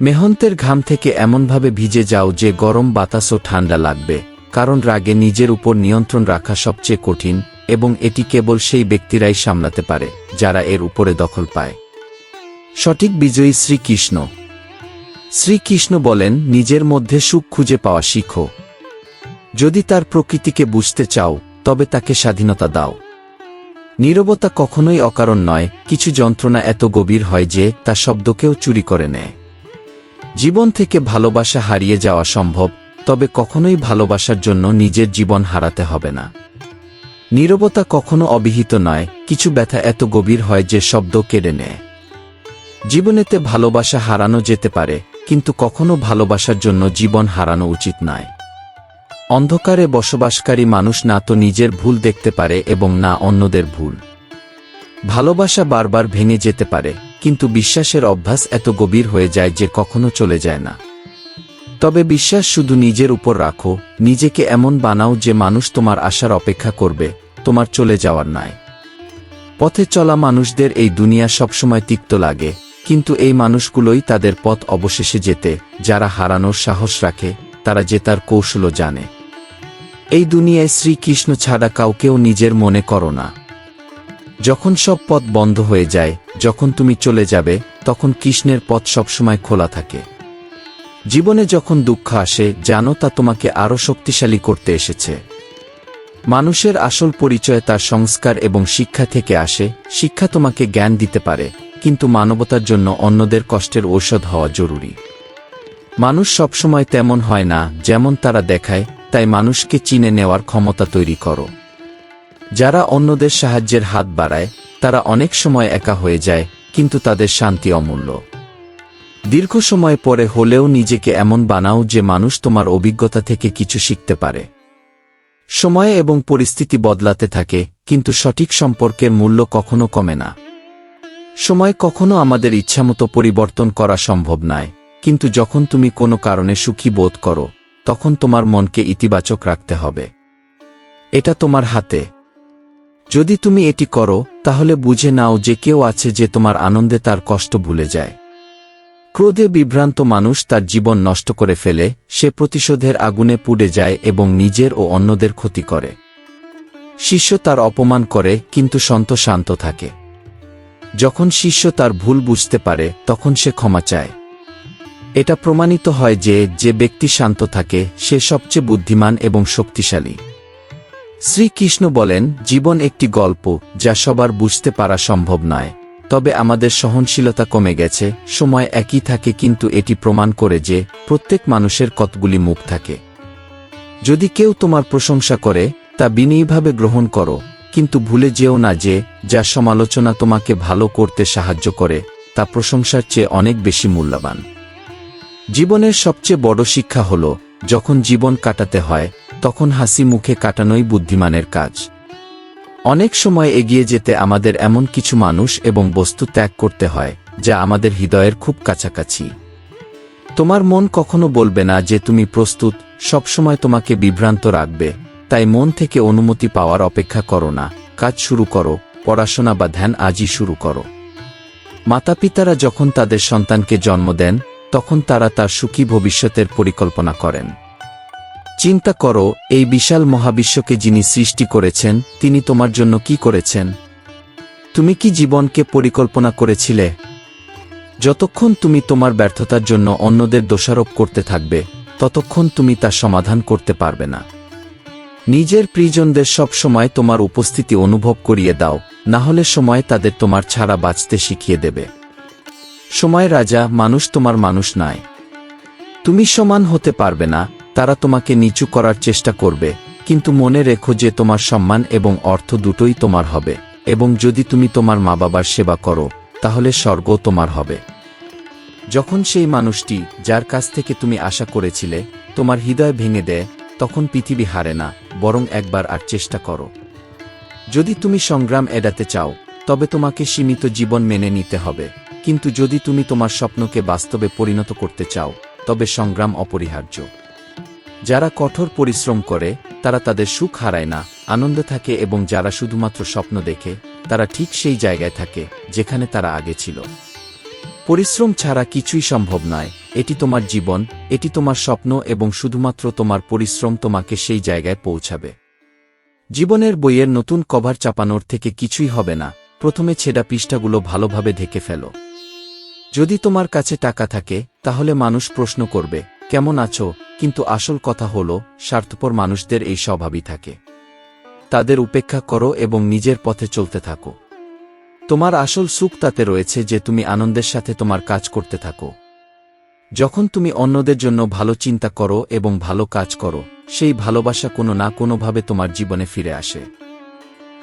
মেহন্তের ঘাম থেকে এমনভাবে ভিজে যাও যে গরম বাতাসও ঠান্ডা লাগবে, কারণ রাগে নিজের উপর নিয়ন্ত্রণ রাখা সবচেয়ে কঠিন, এবং এটি কেবল সেই ব্যক্তিরাই সামলাতে পারে যারা এর উপরে দখল পায়। সঠিক বিজয়ী শ্রীকৃষ্ণ। শ্রীকৃষ্ণ বলেন, নিজের মধ্যে সুখ খুঁজে পাওয়া শিখো। যদি তার প্রকৃতিকে বুঝতে চাও তবে তাকে স্বাধীনতা দাও। নীরবতা কখনোই অকারণ নয়, কিছু যন্ত্রণা এত গভীর হয় যে তা শব্দকেও চুরি করে নেয়। জীবন থেকে ভালোবাসা হারিয়ে যাওয়া সম্ভব, তবে কখনোই ভালোবাসার জন্য নিজের জীবন হারাতে হবে না। নীরবতা কখনো অবিহিত নয়, কিছু ব্যথা এত গভীর হয় যে শব্দ কেড়ে নেয়। জীবনেতে ভালোবাসা হারানো যেতে পারে, কিন্তু কখনো ভালোবাসার জন্য জীবন হারানো উচিত নয়। অন্ধকারে বসবাসকারী মানুষ না তো নিজের ভুল দেখতে পারে এবং না অন্যদের ভুল। ভালোবাসা বারবার ভেঙে যেতে পারে, কিন্তু বিশ্বাসের অভ্যাস এত গভীর হয়ে যায় যে কখনো চলে যায় না। তবে বিশ্বাস শুধু নিজের উপর রাখো, নিজেকে এমন বানাও যে মানুষ তোমার আশার অপেক্ষা করবে, তোমার চলে যাওয়ার নয়। পথে চলা মানুষদের এই দুনিয়া সবসময় তিক্ত লাগে, কিন্তু এই মানুষগুলোই তাদের পথ অবশেষে যেতে, যারা হারানোর সাহস রাখে, তারা জেতার কৌশলও জানে। এই দুনিয়ায় শ্রীকৃষ্ণ ছাড়া কাউকেও নিজের মনে করো না। যখন সব পথ বন্ধ হয়ে যায়, যখন তুমি চলে যাবে, তখন কৃষ্ণের পথ সবসময় খোলা থাকে। জীবনে যখন দুঃখ আসে, জানো তা তোমাকে আরও শক্তিশালী করতে এসেছে। মানুষের আসল পরিচয় তার সংস্কার এবং শিক্ষা থেকে আসে। শিক্ষা তোমাকে জ্ঞান দিতে পারে, কিন্তু মানবতার জন্য অন্যদের কষ্টের ঔষধ হওয়া জরুরি। মানুষ সবসময় তেমন হয় না যেমন তারা দেখায়, তাই মানুষকে চিনে নেওয়ার ক্ষমতা তৈরি করো। যারা অন্যদের সাহায্যের হাত বাড়ায় তারা অনেক সময় একা হয়ে যায়, কিন্তু তাদের শান্তি অমূল্য। দীর্ঘ সময় পরে হলেও নিজেকে এমন বানাও যে মানুষ তোমার অভিজ্ঞতা থেকে কিছু শিখতে পারে। সময় এবং পরিস্থিতি বদলাতে থাকে, কিন্তু সঠিক সম্পর্কের মূল্য কখনো কমে না। সময় কখনো আমাদের ইচ্ছামতো পরিবর্তন করা সম্ভব নয়, কিন্তু যখন তুমি কোনো কারণে সুখী বোধ করো তখন তোমার মনকে ইতিবাচক রাখতে হবে। এটা তোমার হাতে। যদি তুমি এটি করো তাহলে বুঝে নাও যে কেউ আছে যে তোমার আনন্দে তার কষ্ট ভুলে যায়। ক্রোধে বিভ্রান্ত মানুষ তার জীবন নষ্ট করে ফেলে, সে প্রতিশোধের আগুনে পুড়ে যায় এবং নিজের ও অন্যদের ক্ষতি করে। শিষ্য তার অপমান করে কিন্তু সন্ত শান্ত থাকে। যখন শিষ্য তার ভুল বুঝতে পারে তখন সে ক্ষমা চায়। এটা প্রমাণিত হয় যে যে ব্যক্তি শান্ত থাকে সে সবচেয়ে বুদ্ধিমান এবং শক্তিশালী। শ্রীকৃষ্ণ বলেন, জীবন একটি গল্প যা সবার বুঝতে পারা সম্ভব নয়, তবে আমাদের সহনশীলতা কমে গেছে। সময় একই থাকে, কিন্তু এটি প্রমাণ করে যে প্রত্যেক মানুষের কতগুলি মুখ থাকে। যদি কেউ তোমার প্রশংসা করে তা বিনয়ীভাবে গ্রহণ করো, কিন্তু ভুলে যেও না যে যা সমালোচনা তোমাকে ভালো করতে সাহায্য করে তা প্রশংসার চেয়ে অনেক বেশি মূল্যবান। জীবনের সবচেয়ে বড় শিক্ষা হল, যখন জীবন কাটাতে হয় তখন হাসি মুখে কাটানোই বুদ্ধিমানের কাজ। অনেক সময় এগিয়ে যেতে আমাদের এমন কিছু মানুষ এবং বস্তু ত্যাগ করতে হয় যা আমাদের হৃদয়ের খুব কাছাকাছি। তোমার মন কখনো বলবে না যে তুমি প্রস্তুত, সবসময় তোমাকে বিভ্রান্ত রাখবে। তাই মন থেকে অনুমতি পাওয়ার অপেক্ষা করো না, কাজ শুরু করো, পড়াশোনা বা ধ্যান আজই শুরু করো। মাতাপিতারা যখন তাদের সন্তানকে জন্ম দেন তখন তারা তার সুখী ভবিষ্যতের পরিকল্পনা করেন। চিন্তা করো, এই বিশাল মহাবিশ্বকে যিনি সৃষ্টি করেছেন তিনি তোমার জন্য কি করেছেন? তুমি কি জীবনকে পরিকল্পনা করেছিলে? যতক্ষণ তুমি তোমার ব্যর্থতার জন্য অন্যদের দোষারোপ করতে থাকবে ততক্ষণ তুমি তা সমাধান করতে পারবে না। নিজের প্রিয়জনদের সব সময় তোমার উপস্থিতি অনুভব করিয়ে দাও, না হলে সময় তাদের তোমার ছাড়া বাঁচতে শিখিয়ে দেবে। সময় রাজা, মানুষ তোমার মানুষ নয়। তুমি সমান হতে পারবে না, তারা তোমাকে নিচু করার চেষ্টা করবে, কিন্তু মনে রেখো যে তোমার সম্মান এবং অর্থ দুটোই তোমার হবে, এবং যদি তুমি তোমার মা বাবার সেবা করো তাহলে স্বর্গ তোমার হবে। যখন সেই মানুষটি যার কাছ থেকে তুমি আশা করেছিলে তোমার হৃদয় ভেঙে দেয় তখন পৃথিবী হারে না, বরং একবার আর চেষ্টা করো। যদি তুমি সংগ্রাম এড়াতে চাও তবে তোমাকে সীমিত জীবন মেনে নিতে হবে, কিন্তু যদি তুমি তোমার স্বপ্নকে বাস্তবে পরিণত করতে চাও তবে সংগ্রাম অপরিহার্য। যারা কঠোর পরিশ্রম করে তারা তাদের সুখ হারায় না, আনন্দে থাকে, এবং যারা শুধুমাত্র স্বপ্ন দেখে তারা ঠিক সেই জায়গায় থাকে যেখানে তারা আগে ছিল। পরিশ্রম ছাড়া কিছুই সম্ভব নয়। এটি তোমার জীবন, এটি তোমার স্বপ্ন, এবং শুধুমাত্র তোমার পরিশ্রম তোমাকে সেই জায়গায় পৌঁছাবে। জীবনের বইয়ের নতুন কভার চাপানোর থেকে কিছুই হবে না, প্রথমে ছেঁড়া পৃষ্ঠাগুলো ভালোভাবে ঢেকে ফেলো। যদি তোমার কাছে টাকা থাকে তাহলে মানুষ প্রশ্ন করবে কেমন আছো, কিন্তু আসল কথা হলো স্বার্থপর মানুষদের এই স্বভাবই থাকে। তাদের উপেক্ষা করো এবং নিজের পথে চলতে থাকো। তোমার আসল সুখ তাতে রয়েছে যে তুমি আনন্দের সাথে তোমার কাজ করতে থাকো। যখন তুমি অন্যদের জন্য ভালো চিন্তা করো এবং ভালো কাজ করো, সেই ভালোবাসা কোনো না কোনোভাবে তোমার জীবনে ফিরে আসে।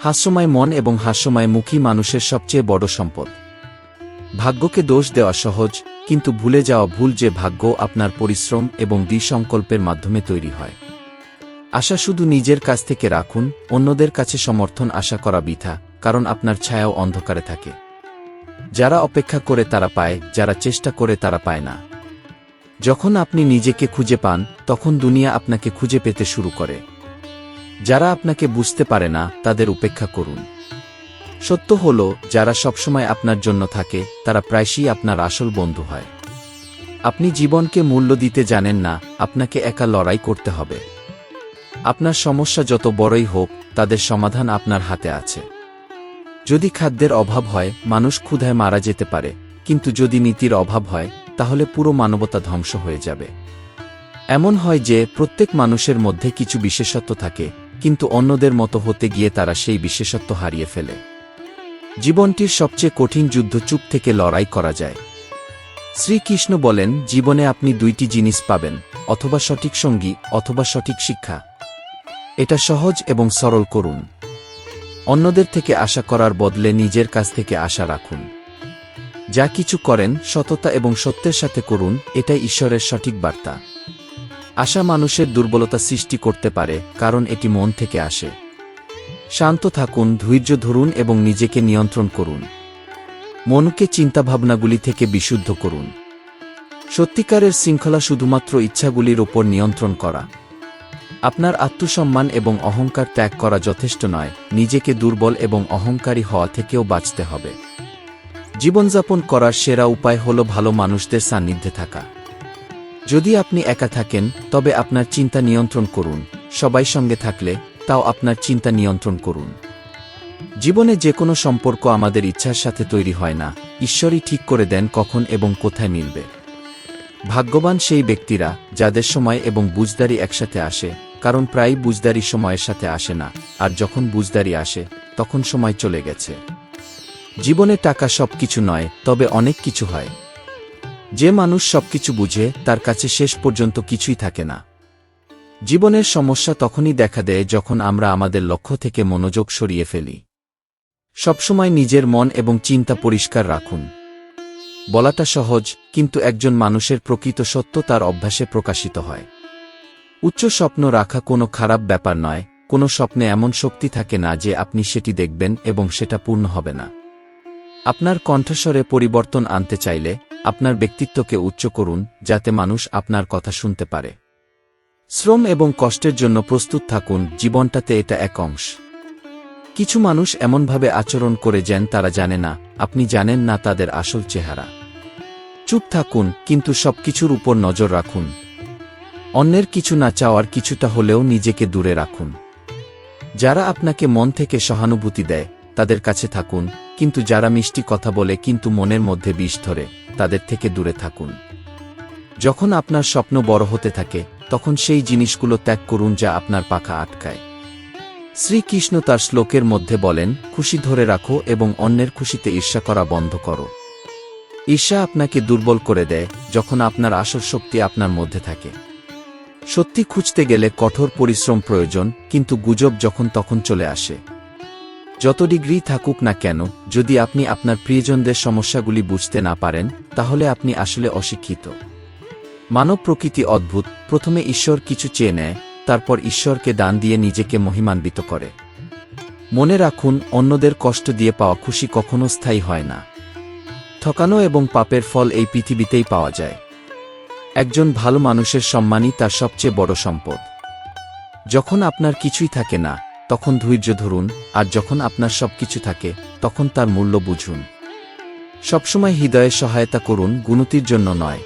হাস্যময় মন এবং হাস্যময় মুখী মানুষের সবচেয়ে বড় সম্পদ। ভাগ্যকে দোষ দেওয়া সহজ, কিন্তু ভুলে যাওয়া ভুল যে ভাগ্য আপনার পরিশ্রম এবং দৃঢ়সংকল্পের মাধ্যমে তৈরি হয়। আশা শুধু নিজের কাছ থেকে রাখুন, অন্যদের কাছে সমর্থন আশা করা বৃথা, কারণ আপনার ছায়াও অন্ধকারে থাকে। যারা অপেক্ষা করে তারা পায়, যারা চেষ্টা করে তারা পায় না। যখন আপনি নিজেকে খুঁজে পান তখন দুনিয়া আপনাকে খুঁজে পেতে শুরু করে। যারা আপনাকে বুঝতে পারে না তাদের উপেক্ষা করুন। সত্য হল, যারা সবসময় আপনার জন্য থাকে তারা প্রায়শই আপনার আসল বন্ধু হয়। আপনি জীবনকে মূল্য দিতে জানেন না, আপনাকে একা লড়াই করতে হবে। আপনার সমস্যা যত বড়ই হোক তাদের সমাধান আপনার হাতে আছে। যদি খাদ্যের অভাব হয় মানুষ ক্ষুধায় মারা যেতে পারে, কিন্তু যদি নীতির অভাব হয় তাহলে পুরো মানবতা ধ্বংস হয়ে যাবে। এমন হয় যে প্রত্যেক মানুষের মধ্যে কিছু বিশেষত্ব থাকে, কিন্তু অন্যদের মতো হতে গিয়ে তারা সেই বিশেষত্ব হারিয়ে ফেলে। জীবনটির সবচেয়ে কঠিন যুদ্ধ চুপ থেকে লড়াই করা যায়। শ্রীকৃষ্ণ বলেন, জীবনে আপনি দুইটি জিনিস পাবেন, অথবা সঠিক সঙ্গী অথবা সঠিক শিক্ষা। এটা সহজ এবং সরল করুন। অন্যদের থেকে আশা করার বদলে নিজের কাছ থেকে আশা রাখুন। যা কিছু করেন সততা এবং সত্যের সাথে করুন, এটাই ঈশ্বরের সঠিক বার্তা। আশা মানুষের দুর্বলতা সৃষ্টি করতে পারে, কারণ এটি মন থেকে আসে। শান্ত থাকুন, ধৈর্য ধরুন এবং নিজেকে নিয়ন্ত্রণ করুন। মনকে চিন্তাভাবনাগুলি থেকে বিশুদ্ধ করুন। সত্যিকারের শৃঙ্খলা শুধুমাত্র ইচ্ছাগুলির ওপর নিয়ন্ত্রণ করা। আপনার আত্মসম্মান এবং অহংকার ত্যাগ করা যথেষ্ট নয়, নিজেকে দুর্বল এবং অহংকারী হওয়া থেকেও বাঁচতে হবে। জীবনযাপন করার সেরা উপায় হল ভালো মানুষদের সান্নিধ্যে থাকা। যদি আপনি একা থাকেন, তবে আপনার চিন্তা নিয়ন্ত্রণ করুন। সবাই সঙ্গে থাকলে, তাও আপনার চিন্তা নিয়ন্ত্রণ করুন। জীবনে যে কোনো সম্পর্ক আমাদের ইচ্ছার সাথে তৈরি হয় না, ঈশ্বরই ঠিক করে দেন কখন এবং কোথায় মিলবে। ভাগ্যবান সেই ব্যক্তিরা যাদের সময় এবং বুঝদারি একসাথে আসে, কারণ প্রায়ই বুঝদারি সময়ের সাথে আসে না, আর যখন বুঝদারি আসে তখন সময় চলে গেছে। জীবনে টাকা সবকিছু নয়, তবে অনেক কিছু হয়। যে মানুষ সবকিছু বুঝে, তার কাছে শেষ পর্যন্ত কিছুই থাকে না। জীবনের সমস্যা তখনই দেখা দেয় যখন আমরা আমাদের লক্ষ্য থেকে মনোযোগ সরিয়ে ফেলি। সবসময় নিজের মন এবং চিন্তা পরিষ্কার রাখুন। বলাটা সহজ, কিন্তু একজন মানুষের প্রকৃত সত্য তার অভ্যাসে প্রকাশিত হয়। উচ্চ স্বপ্ন রাখা কোনো খারাপ ব্যাপার নয়, কোনো স্বপ্নে এমন শক্তি থাকে না যে আপনি সেটি দেখবেন এবং সেটা পূর্ণ হবে না। আপনার কণ্ঠস্বরে পরিবর্তন আনতে চাইলে আপনার ব্যক্তিত্বকে উচ্চ করুন, যাতে মানুষ আপনার কথা শুনতে পারে। শ্রম এবং কষ্টের জন্য প্রস্তুত থাকুন, জীবনটাতে এটা এক অংশ। কিছু মানুষ এমনভাবে আচরণ করে যেন তারা জানে না আপনি জানেন না তাদের আসল চেহারা। চুপ থাকুন, কিন্তু সবকিছুর উপর নজর রাখুন। অন্যের কিছু না চাওয়ার কিছুটা হলেও নিজেকে দূরে রাখুন। যারা আপনাকে মন থেকে সহানুভূতি দেয়, তাদের কাছে থাকুন, কিন্তু যারা মিষ্টি কথা বলে কিন্তু মনের মধ্যে বিষ ধরে, তাদের থেকে দূরে থাকুন। যখন আপনার স্বপ্ন বড় হতে থাকে, তখন সেই জিনিসগুলো ত্যাগ করুন যা আপনার পাখা আটকায়। শ্রীকৃষ্ণ তার শ্লোকের মধ্যে বলেন, খুশি ধরে রাখো এবং অন্যের খুশিতে ঈর্ষা করা বন্ধ করো। ঈর্ষা আপনাকে দুর্বল করে দেয়, যখন আপনার আসল শক্তি আপনার মধ্যে থাকে। সত্যি খুঁজতে গেলে কঠোর পরিশ্রম প্রয়োজন, কিন্তু গুজব যখন তখন চলে আসে। যত ডিগ্রি থাকুক না কেন, যদি আপনি আপনার প্রিয়জনদের সমস্যাগুলি বুঝতে না পারেন, তাহলে আপনি আসলে অশিক্ষিত। মানব প্রকৃতি অদ্ভুত, প্রথমে ঈশ্বর কিছু চেয়ে নেয়, তারপর ঈশ্বরকে দান দিয়ে নিজেকে মহিমান্বিত করে। মনে রাখুন, অন্যদের কষ্ট দিয়ে পাওয়া খুশি কখনো স্থায়ী হয় না। ঠকানো এবং পাপের ফল এই পৃথিবীতেই পাওয়া যায়। একজন ভালো মানুষের সম্মানই তার সবচেয়ে বড় সম্পদ। যখন আপনার কিছুই থাকে না, তখন ধৈর্য ধরুন, আর যখন আপনার সবকিছু থাকে, তখন তার মূল্য বুঝুন। সবসময় হৃদয়ে সহায়তা করুন, গুণতির জন্য নয়।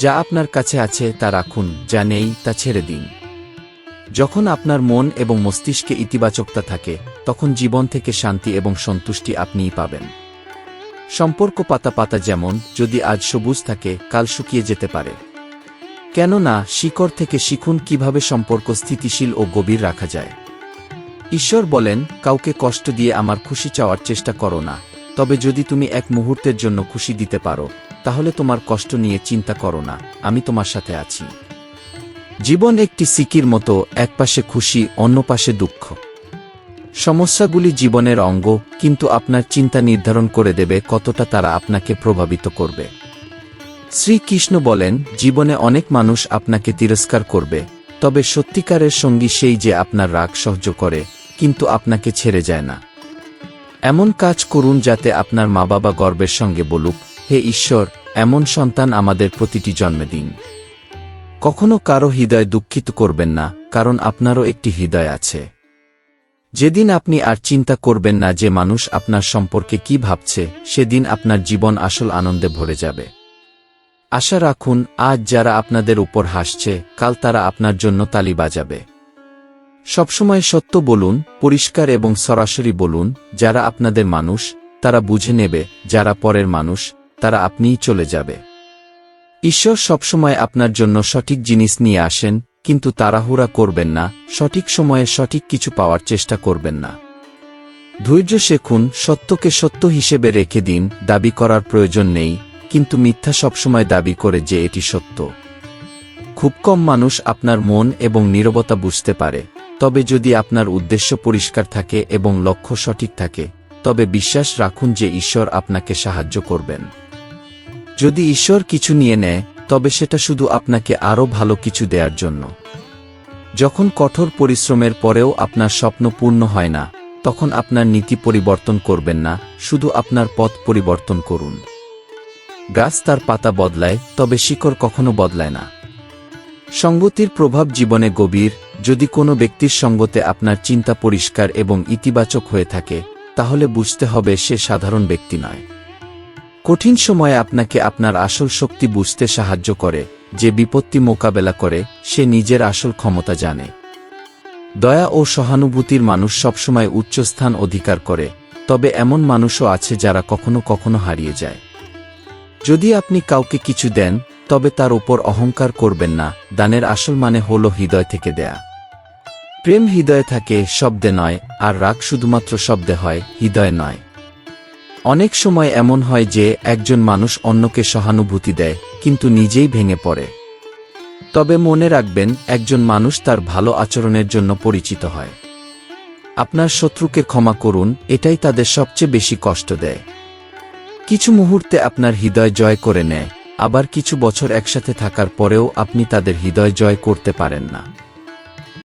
যা আপনার কাছে আছে তা রাখুন, যা নেই তা ছেড়ে দিন। যখন আপনার মন এবং মস্তিষ্কে ইতিবাচকতা থাকে, তখন জীবন থেকে শান্তি এবং সন্তুষ্টি আপনিই পাবেন। সম্পর্ক পাতা পাতা যেমন, যদি আজ সবুজ থাকে, কাল শুকিয়ে যেতে পারে। কেননা শিকড় থেকে শিখুন কিভাবে সম্পর্ক স্থিতিশীল ও গভীর রাখা যায়। ঈশ্বর বলেন, কাউকে কষ্ট দিয়ে আমার খুশি চাওয়ার চেষ্টা করো না, তবে যদি তুমি এক মুহূর্তের জন্য খুশি দিতে পারো, তাহলে তোমার কষ্ট নিয়ে চিন্তা করো না, আমি তোমার সাথে আছি। জীবন একটি সিকির মতো, এক পাশে খুশি, অন্য পাশে দুঃখ। সমস্যাগুলি জীবনের অঙ্গ, কিন্তু আপনার চিন্তা নির্ধারণ করে দেবে কতটা তারা আপনাকে প্রভাবিত করবে। শ্রীকৃষ্ণ বলেন, জীবনে অনেক মানুষ আপনাকে তিরস্কার করবে, তবে সত্যিকারের সঙ্গী সেই যে আপনার রাগ সহ্য করে, কিন্তু আপনাকে ছেড়ে যায় না। এমন কাজ করুন যাতে আপনার মা বাবা গর্বের সঙ্গে বলুক, হে ঈশ্বর, এমন সন্তান আমাদের প্রতিটি জন্মে দিন। কখনো কারো হৃদয় দুঃখিত করবেন না, কারণ আপনারও একটি হৃদয় আছে। যেদিন আপনি আর চিন্তা করবেন না যে মানুষ আপনার সম্পর্কে কি ভাবছে, সেদিন আপনার জীবন আসল আনন্দে ভরে যাবে। আশা রাখুন, আজ যারা আপনাদের উপর হাসছে, কাল তারা আপনার জন্য তালি বাজাবে। সবসময় সত্য বলুন, পরিষ্কার এবং সরাসরি বলুন। যারা আপনাদের মানুষ, তারা বুঝে নেবে, যারা পরের মানুষ, তারা আপনিই চলে যাবে। ঈশ্বর সবসময় আপনার জন্য সঠিক জিনিস নিয়ে আসেন, কিন্তু তাড়াহুড়া করবেন না, সঠিক সময়ে সঠিক কিছু পাওয়ার চেষ্টা করবেন না। ধৈর্য শেখুন, সত্যকে সত্য হিসেবে রেখে দিন। দাবি করার প্রয়োজন নেই, কিন্তু মিথ্যা সবসময় দাবি করে যে এটি সত্য। খুব কম মানুষ আপনার মন এবং নীরবতা বুঝতে পারে, তবে যদি আপনার উদ্দেশ্য পরিষ্কার থাকে এবং লক্ষ্য সঠিক থাকে, তবে বিশ্বাস রাখুন যে ঈশ্বর আপনাকে সাহায্য করবেন। যদি ঈশ্বর কিছু নিয়ে নেয়, তবে সেটা শুধু আপনাকে আরও ভালো কিছু দেওয়ার জন্য। যখন কঠোর পরিশ্রমের পরেও আপনার স্বপ্ন পূর্ণ হয় না, তখন আপনার নীতি পরিবর্তন করবেন না, শুধু আপনার পথ পরিবর্তন করুন। গাছ তার পাতা বদলায়, তবে শিকড় কখনো বদলায় না। সঙ্গতির প্রভাব জীবনে গভীর। যদি কোনো ব্যক্তির সঙ্গতে আপনার চিন্তা পরিষ্কার এবং ইতিবাচক হয়ে থাকে, তাহলে বুঝতে হবে সে সাধারণ ব্যক্তি নয়। কঠিন সময়ে আপনাকে আপনার আসল শক্তি বুঝতে সাহায্য করে। যে বিপত্তি মোকাবেলা করে, সে নিজের আসল ক্ষমতা জানে। দয়া ও সহানুভূতির মানুষ সবসময় উচ্চস্থান অধিকার করে, তবে এমন মানুষও আছে যারা কখনো কখনো হারিয়ে যায়। যদি আপনি কাউকে কিছু দেন, তবে তার উপর অহংকার করবেন না। দানের আসল মানে হল হৃদয় থেকে দেয়া। প্রেম হৃদয়ে থাকে, শব্দে নয়, আর রাগ শুধুমাত্র শব্দে হয়, হৃদয়ে নয়। অনেক সময় এমন হয় যে একজন মানুষ অন্যকে সহানুভূতি দেয়, কিন্তু নিজেই ভেঙে পড়ে। তবে মনে রাখবেন, একজন মানুষ তার ভালো আচরণের জন্য পরিচিত হয়। আপনার শত্রুকে ক্ষমা করুন, এটাই তাদের সবচেয়ে বেশি কষ্ট দেয়। কিছু মুহূর্তে আপনার হৃদয় জয় করে নেয়, আবার কিছু বছর একসাথে থাকার পরেও আপনি তাদের হৃদয় জয় করতে পারেন না।